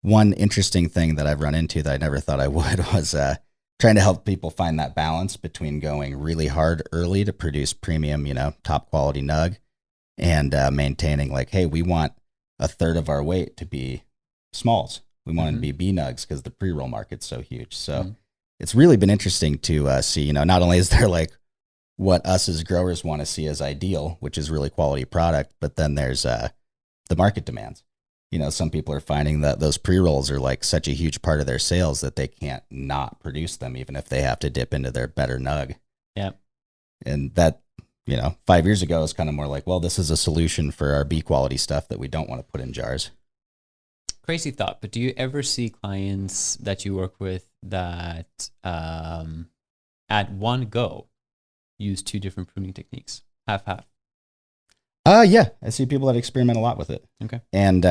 one interesting thing that I've run into that I never thought I would was trying to help people find that balance between going really hard early to produce premium, top quality nug, and maintaining like, hey, we want a third of our weight to be smalls. We want it to be B nugs because the pre-roll market's so huge. So it's really been interesting to see, not only is there like what us as growers want to see as ideal, which is really quality product, but then there's the market demands. Some people are finding that those pre-rolls are like such a huge part of their sales that they can't not produce them, even if they have to dip into their better nug. Yeah. And that, 5 years ago is kind of more like, well, this is a solution for our B quality stuff that we don't want to put in jars. Crazy thought, but do you ever see clients that you work with that at one go use 2 different pruning techniques, half? Yeah, I see people that experiment a lot with it. Okay. And,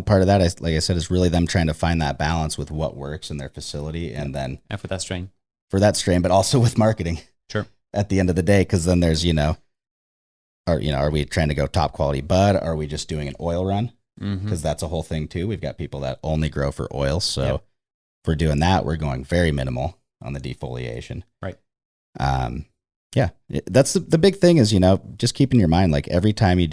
part of that, like I said, is really them trying to find that balance with what works in their facility and then for that strain, but also with marketing. Sure. At the end of the day, because then there's, are we trying to go top quality bud? Are we just doing an oil run? Because that's a whole thing too. We've got people that only grow for oil. So if we're doing that, we're going very minimal on the defoliation. Right. Yeah, that's the big thing is, just keep in your mind, like every time you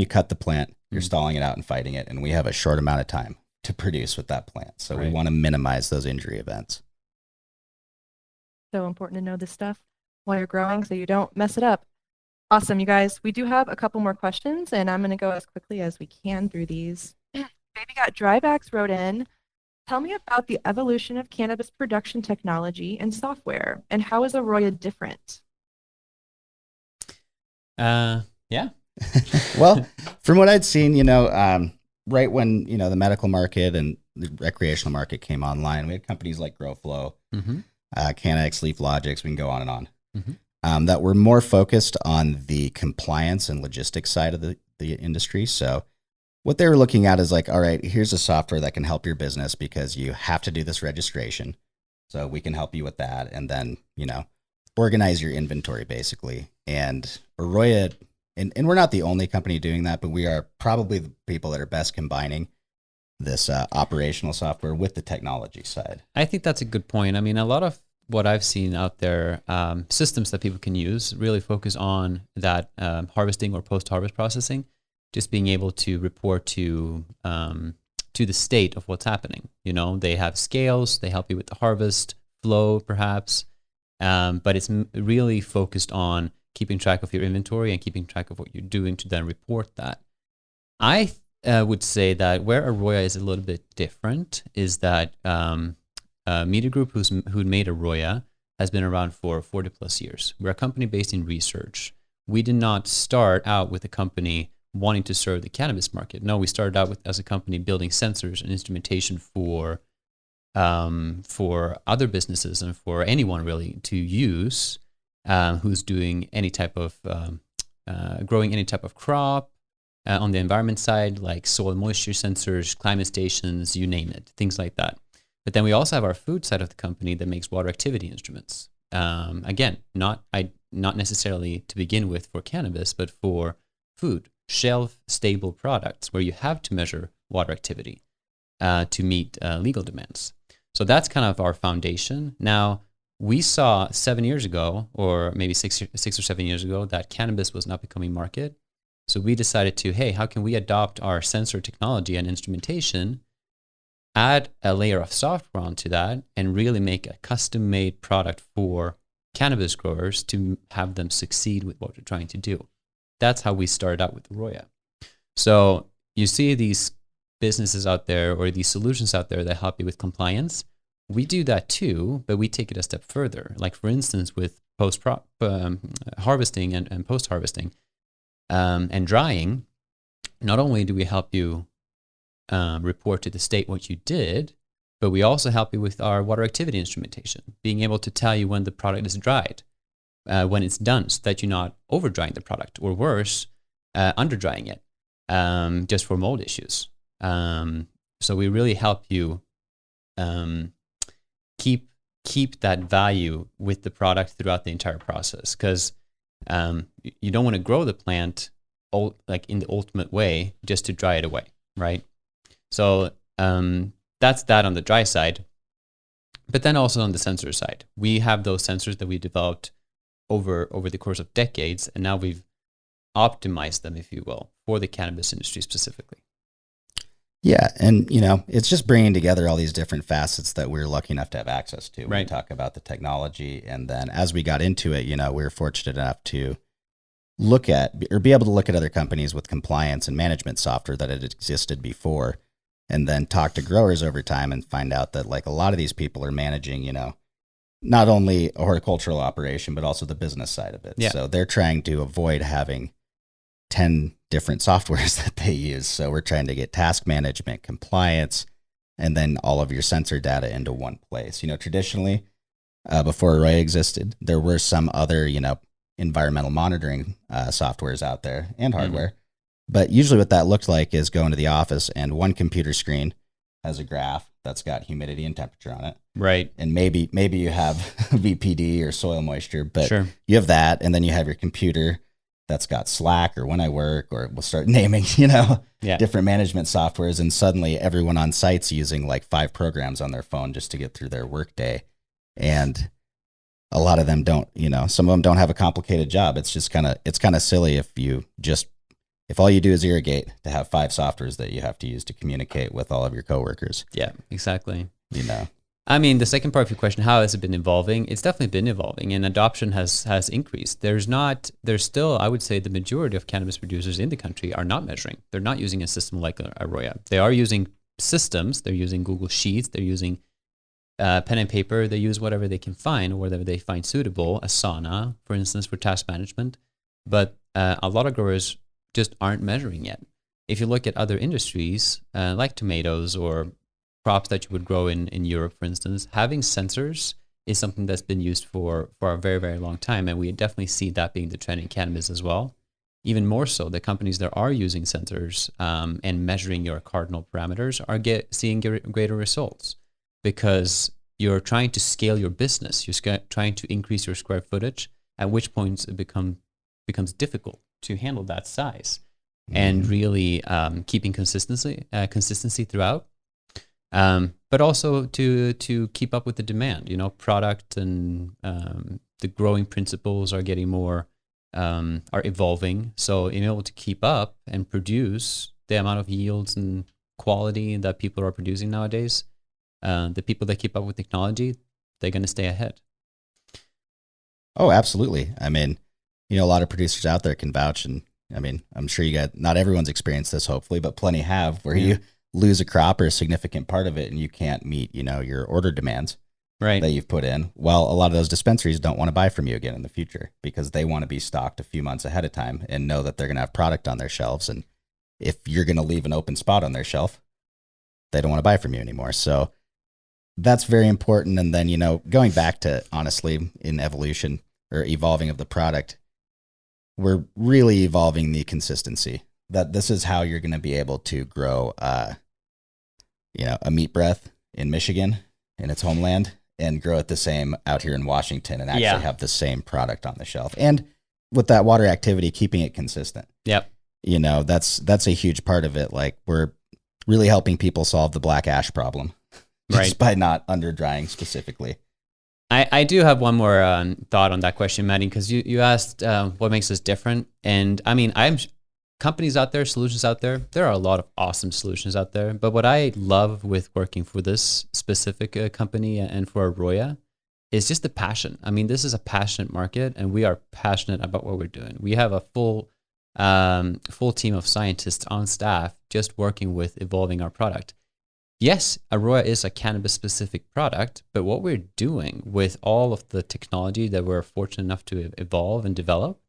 cut the plant, you're stalling it out and fighting it. And we have a short amount of time to produce with that plant. So we want to minimize those injury events. So important to know this stuff while you're growing so you don't mess it up. Awesome, you guys. We do have a couple more questions, and I'm going to go as quickly as we can through these. Baby Got Drybacks wrote in, tell me about the evolution of cannabis production technology and software, and how is AROYA different? Yeah. Well, from what I'd seen, right when, the medical market and the recreational market came online, we had companies like GrowFlow, Canix, Leaf Logics, we can go on and on, that were more focused on the compliance and logistics side of the industry. So what they were looking at is like, all right, here's a software that can help your business because you have to do this registration. So we can help you with that. And then, organize your inventory basically. And AROYA, and we're not the only company doing that, but we are probably the people that are best combining this operational software with the technology side. I think that's a good point. I mean, a lot of what I've seen out there, systems that people can use really focus on that harvesting or post-harvest processing, just being able to report to the state of what's happening. They have scales, they help you with the harvest flow perhaps, but it's really focused on keeping track of your inventory and keeping track of what you're doing to then report that. I would say that where AROYA is a little bit different is that Media Group, who made AROYA, has been around for 40 plus years. We're a company based in research. We did not start out with a company wanting to serve the cannabis market. No, we started out as a company building sensors and instrumentation for other businesses and for anyone really to use who's doing any type of growing any type of crop on the environment side, like soil moisture sensors, climate stations, you name it, things like that. But then we also have our food side of the company that makes water activity instruments. Again, not necessarily to begin with for cannabis, but for food, shelf-stable products where you have to measure water activity to meet legal demands. So that's kind of our foundation. Now, we saw 7 years ago, or maybe six or 7 years ago, that cannabis was not becoming market. So we decided to, hey, how can we adopt our sensor technology and instrumentation, add a layer of software onto that, and really make a custom-made product for cannabis growers to have them succeed with what we're trying to do. That's how we started out with AROYA. So you see these businesses out there or these solutions out there that help you with compliance. We do that too, but we take it a step further. Like for instance, with harvesting and post-harvesting and drying, not only do we help you report to the state what you did, but we also help you with our water activity instrumentation, being able to tell you when the product is dried, when it's done, so that you're not over drying the product, or worse, under drying it, just for mold issues. So we really help you keep that value with the product throughout the entire process, because you don't want to grow the plant like in the ultimate way just to dry it away, right? So that's that on the dry side. But then also on the sensor side, we have those sensors that we developed over the course of decades, and now we've optimized them, if you will, for the cannabis industry specifically. Yeah, and it's just bringing together all these different facets that we're lucky enough to have access to. When we talk about the technology, and then as we got into it, we were fortunate enough to look at or be able to look at other companies with compliance and management software that had existed before, and then talk to growers over time and find out that like a lot of these people are managing, not only a horticultural operation, but also the business side of it. Yeah. So they're trying to avoid having 10 different softwares that they use. So we're trying to get task management, compliance, and then all of your sensor data into one place. Traditionally, before AROYA existed, there were some other, environmental monitoring softwares out there and hardware. Mm-hmm. But usually what that looked like is going to the office and one computer screen has a graph that's got humidity and temperature on it. Right. And maybe you have VPD or soil moisture, but sure, you have that, and then you have your computer that's got Slack or When I Work, or we'll start naming, different management softwares, and suddenly everyone on site's using like 5 programs on their phone just to get through their workday. And a lot of them don't, some of them don't have a complicated job. It's just kind of silly if all you do is irrigate, to have 5 softwares that you have to use to communicate with all of your coworkers. Yeah, exactly. I mean, the second part of your question, how has it been evolving? It's definitely been evolving, and adoption has increased. There's still, I would say, the majority of cannabis producers in the country are not measuring. They're not using a system like AROYA. They are using systems. They're using Google Sheets. They're using pen and paper. They use whatever they can find or whatever they find suitable, Asana, for instance, for task management. But a lot of growers just aren't measuring yet. If you look at other industries, like tomatoes or crops that you would grow in Europe, for instance, having sensors is something that's been used for a very, very long time. And we definitely see that being the trend in cannabis as well. Even more so, the companies that are using sensors and measuring your cardinal parameters are seeing greater results, because you're trying to scale your business. You're trying to increase your square footage, at which point it becomes difficult to handle that size, and really keeping consistency throughout. But also to keep up with the demand, product and the growing principles are getting more, are evolving. So being able to keep up and produce the amount of yields and quality that people are producing nowadays, the people that keep up with technology, they're going to stay ahead. Oh, absolutely. I mean, a lot of producers out there can vouch, and I mean, I'm sure you got, not everyone's experienced this, hopefully, but plenty have, where you lose a crop or a significant part of it and you can't meet, your order demands Right. that you've put in, well, a lot of those dispensaries don't want to buy from you again in the future because they want to be stocked a few months ahead of time and know that they're going to have product on their shelves. And if you're going to leave an open spot on their shelf, they don't want to buy from you anymore. So that's very important. And then, going back to, honestly, in evolution or evolving of the product, we're really evolving the consistency. That this is how you're going to be able to grow, a meat breath in Michigan, in its homeland, and grow it the same out here in Washington and actually have the same product on the shelf. And with that water activity, keeping it consistent. Yep. That's a huge part of it. Like, we're really helping people solve the black ash problem just by not under drying specifically. I do have one more thought on that question, Maddie, because you asked what makes us different. And I mean, companies out there, solutions out there, there are a lot of awesome solutions out there. But what I love with working for this specific company and for AROYA is just the passion. I mean, this is a passionate market and we are passionate about what we're doing. We have a full team of scientists on staff just working with evolving our product. Yes, AROYA is a cannabis-specific product, but what we're doing with all of the technology that we're fortunate enough to evolve and develop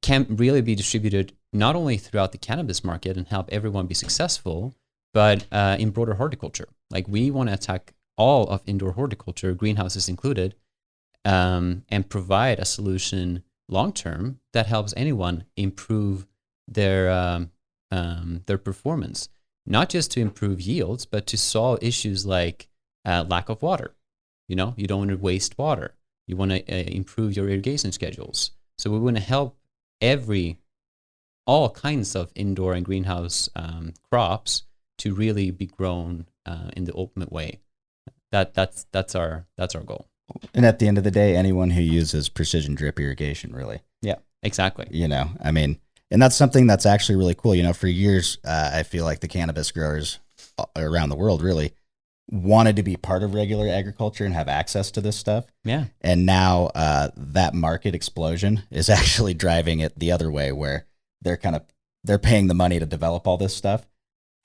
can really be distributed not only throughout the cannabis market and help everyone be successful, but in broader horticulture. Like, we want to attack all of indoor horticulture, greenhouses included, and provide a solution long-term that helps anyone improve their performance. Not just to improve yields, but to solve issues like lack of water. You don't want to waste water. You want to improve your irrigation schedules. So we want to help all kinds of indoor and greenhouse crops to really be grown in the ultimate way. That's our goal. And at the end of the day, anyone who uses precision drip irrigation, really. Yeah, exactly. I mean, and that's something that's actually really cool. For years, I feel like the cannabis growers around the world really wanted to be part of regular agriculture and have access to this stuff. Yeah. And now that market explosion is actually driving it the other way, where they're paying the money to develop all this stuff.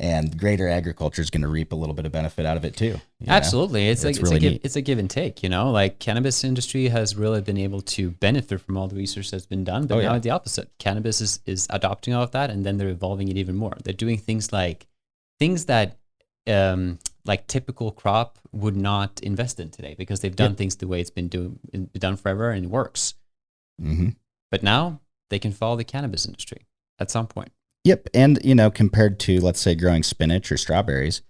And greater agriculture is going to reap a little bit of benefit out of it too. Absolutely. It's really a give and take, like cannabis industry has really been able to benefit from all the research that's been done, but now the opposite. Cannabis is adopting all of that, and then they're evolving it even more. They're doing things that like typical crop would not invest in today because they've done things the way it's been done forever and it works. Mm-hmm. But now they can follow the cannabis industry at some point. Yep. And, compared to, let's say, growing spinach or strawberries,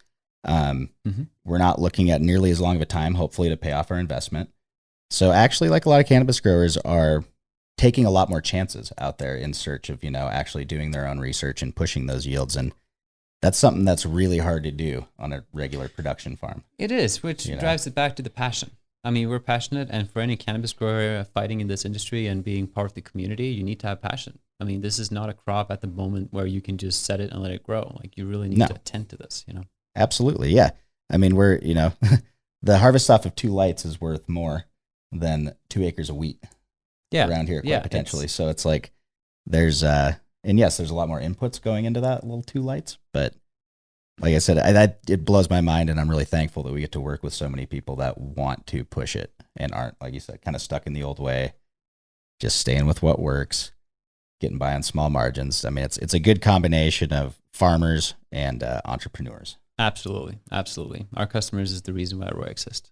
we're not looking at nearly as long of a time, hopefully, to pay off our investment. So actually, like, a lot of cannabis growers are taking a lot more chances out there in search of, actually doing their own research and pushing those yields. And that's something that's really hard to do on a regular production farm. It is, which drives it back to the passion. I mean, we're passionate, and for any cannabis grower fighting in this industry and being part of the community, you need to have passion. I mean, this is not a crop at the moment where you can just set it and let it grow. Like, you really need to attend to this, Absolutely, yeah. I mean, we're, the harvest off of 2 lights is worth more than 2 acres of wheat around here, quite potentially. So it's like there's, and yes, there's a lot more inputs going into that little 2 lights, but like I said, it blows my mind, and I'm really thankful that we get to work with so many people that want to push it and aren't, like you said, kind of stuck in the old way, just staying with what works, getting by on small margins. I mean, it's a good combination of farmers and entrepreneurs. Absolutely. Absolutely. Our customers is the reason why AROYA exists.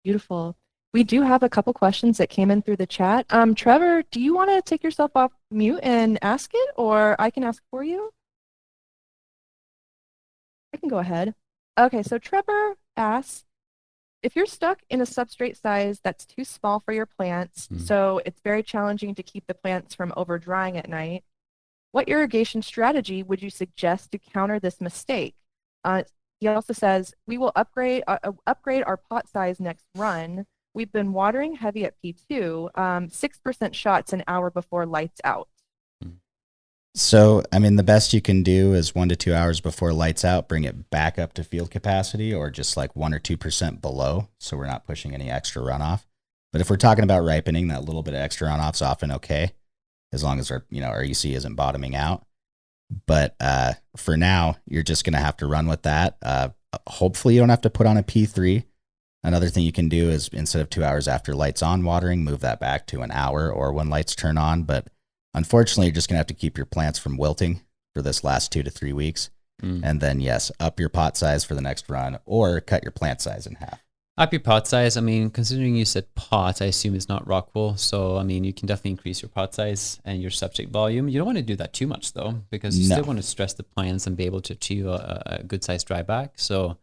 Beautiful. We do have a couple questions that came in through the chat. Trevor, do you want to take yourself off mute and ask it, or I can ask for you? I can go ahead. Okay, so Trevor asks, if you're stuck in a substrate size that's too small for your plants, so it's very challenging to keep the plants from over drying at night, what irrigation strategy would you suggest to counter this mistake? He also says, we will upgrade our pot size next run. We've been watering heavy at P2, 6% shots an hour before lights out. So, I mean, the best you can do is 1 to 2 hours before lights out, bring it back up to field capacity, or just like 1 or 2% below, so we're not pushing any extra runoff. But if we're talking about ripening, that little bit of extra runoff's often okay, as long as our EC isn't bottoming out. But for now, you're just going to have to run with that. Hopefully, you don't have to put on a P3. Another thing you can do is instead of 2 hours after lights on watering, move that back to an hour or when lights turn on. But unfortunately, you're just going to have to keep your plants from wilting for this last 2 to 3 weeks. And then, yes, up your pot size for the next run or cut your plant size in half. Up your pot size. I mean, considering you said pot, I assume it's not rock wool. So, I mean, you can definitely increase your pot size and your substrate volume. You don't want to do that too much, though, because you still want to stress the plants and be able to achieve a good size dry back. So,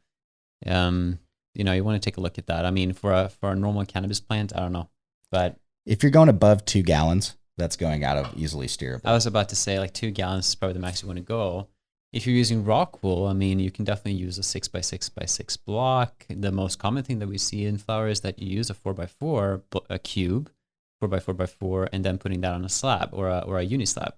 you want to take a look at that. I mean, for a normal cannabis plant, I don't know. But if you're going above 2 gallons, that's going out of easily steerable. I was about to say, like, 2 gallons is probably the max you want to go. If you're using rock wool, I mean, you can definitely use a 6x6x6 block. The most common thing that we see in flower is that you use a 4x4 a cube, 4x4x4, and then putting that on a slab or a uni slab,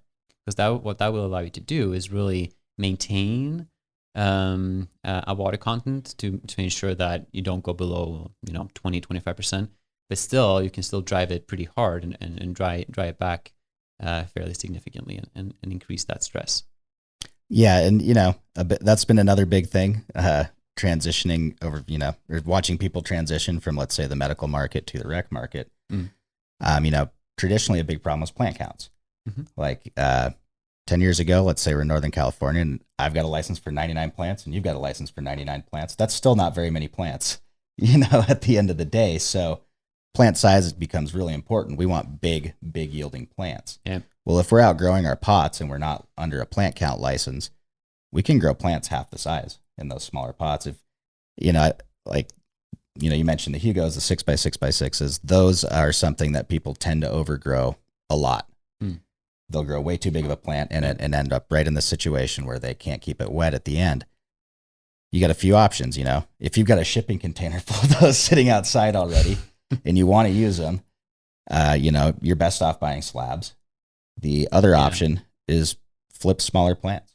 because what that will allow you to do is really maintain a water content to ensure that you don't go below 20-25%, but still you can still drive it pretty hard and dry it back fairly significantly and increase that stress. Yeah, and that's been another big thing, transitioning over, or watching people transition from, let's say, the medical market to the rec market. Traditionally a big problem was plant counts. Like 10 years ago, let's say we're in Northern California and I've got a license for 99 plants and you've got a license for 99 plants. That's still not very many plants, at the end of the day. So plant size becomes really important. We want big yielding plants. Yeah. Well, if we're outgrowing our pots and we're not under a plant count license, we can grow plants half the size in those smaller pots. If, you mentioned the Hugos, the 6x6x6s, those are something that people tend to overgrow a lot. They'll grow way too big of a plant in it and end up right in the situation where they can't keep it wet at the end. You got a few options, if you've got a shipping container full of those sitting outside already and you want to use them, you're best off buying slabs. The other option is flip smaller plants.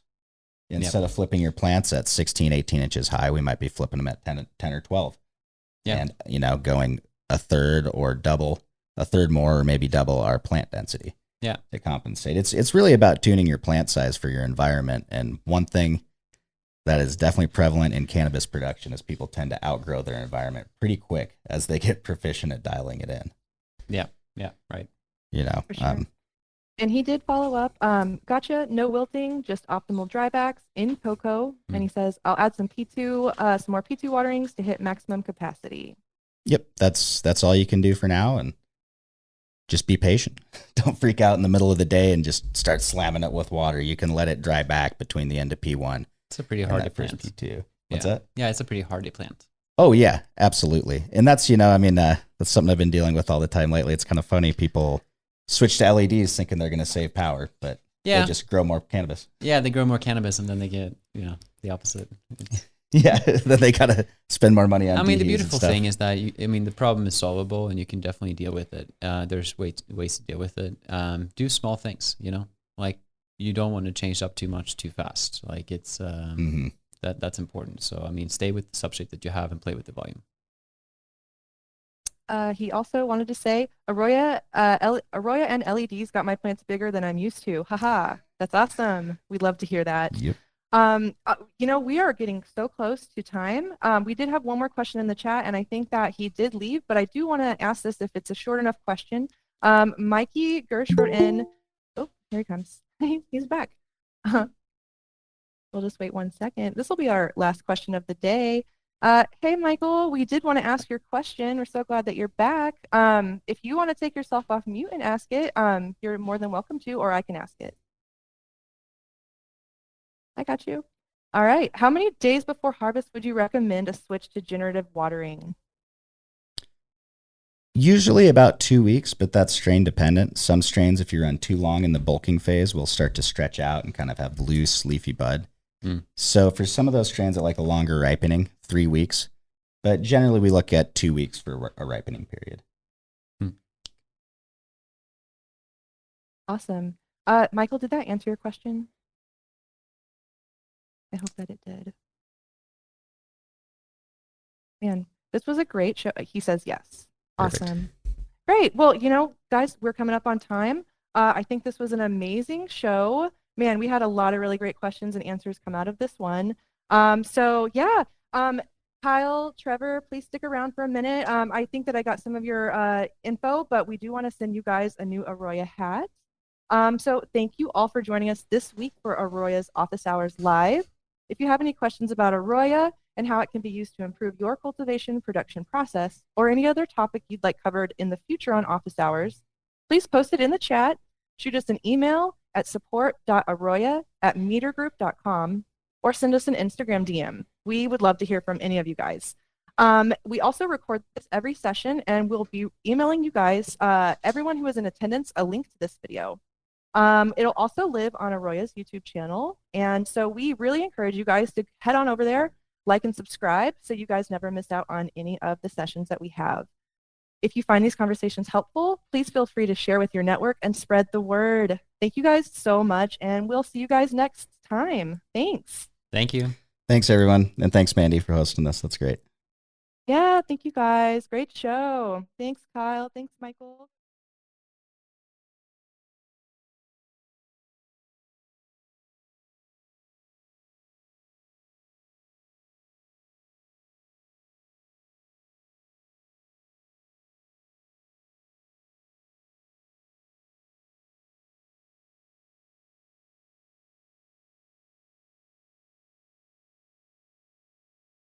Instead of flipping your plants at 16, 18 inches high, we might be flipping them at 10 or 12. And, going a third more, or maybe double our plant density to compensate. It's really about tuning your plant size for your environment. And one thing that is definitely prevalent in cannabis production is people tend to outgrow their environment pretty quick as they get proficient at dialing it in. Yeah, right. For sure. And he did follow up. Gotcha. No wilting, just optimal drybacks in cocoa. And he says, I'll add some some more P2 waterings to hit maximum capacity. Yep. That's all you can do for now. And just be patient. Don't freak out in the middle of the day and just start slamming it with water. You can let it dry back between the end of P1. It's a pretty hardy plant. P2. What's that? Yeah, it's a pretty hardy plant. Oh, yeah, absolutely. And that's, that's something I've been dealing with all the time lately. It's kind of funny. People switch to LEDs thinking they're going to save power, but they just grow more cannabis. Yeah, they grow more cannabis and then they get, the opposite. Yeah, then they got to spend more money on the beautiful thing is that, the problem is solvable and you can definitely deal with it. There's ways to deal with it. Do small things, like you don't want to change up too much too fast. Like it's, that's important. So, stay with the substrate that you have and play with the volume. He also wanted to say, AROYA and LEDs got my plants bigger than I'm used to. Haha, that's awesome. We'd love to hear that. Yep. We are getting so close to time. We did have one more question in the chat, and I think that he did leave, but I do want to ask this if it's a short enough question. Mikey Gersh wrote in, oh, here he comes. He's back. We'll just wait 1 second. This will be our last question of the day. Hey, Michael, we did want to ask your question. We're so glad that you're back. If you want to take yourself off mute and ask it, you're more than welcome to, or I can ask it. I got you. All right. How many days before harvest would you recommend a switch to generative watering? Usually about 2 weeks, but that's strain dependent. Some strains, if you run too long in the bulking phase, will start to stretch out and kind of have loose, leafy bud. So for some of those strains that like a longer ripening, 3 weeks, but generally we look at 2 weeks for a ripening period. Awesome. Michael, did that answer your question? I hope that it did. Man, this was a great show. He says yes. Perfect. Awesome. Great. Well, guys, we're coming up on time. I think this was an amazing show. man, we had a lot of really great questions and answers come out of this one. So yeah, Kyle, Trevor, please stick around for a minute. I think that I got some of your info, but we do want to send you guys a new AROYA hat. So thank you all for joining us this week for AROYA's Office Hours Live. If you have any questions about AROYA and how it can be used to improve your cultivation production process, or any other topic you'd like covered in the future on Office Hours, please post it in the chat, shoot us an email at support.aroya@metergroup.com, or send us an Instagram DM. We would love to hear from any of you guys. We also record this every session, and we'll be emailing you guys, everyone who is in attendance, a link to this video. It'll also live on AROYA's YouTube channel, and so we really encourage you guys to head on over there, like and subscribe, so you guys never miss out on any of the sessions that we have. If you find these conversations helpful, please feel free to share with your network and spread the word. Thank you guys so much, and we'll see you guys next time. Thanks. Thank you. Thanks, everyone. And thanks, Mandy, for hosting this. That's great. Yeah, thank you guys. Great show. Thanks, Kyle. Thanks, Michael.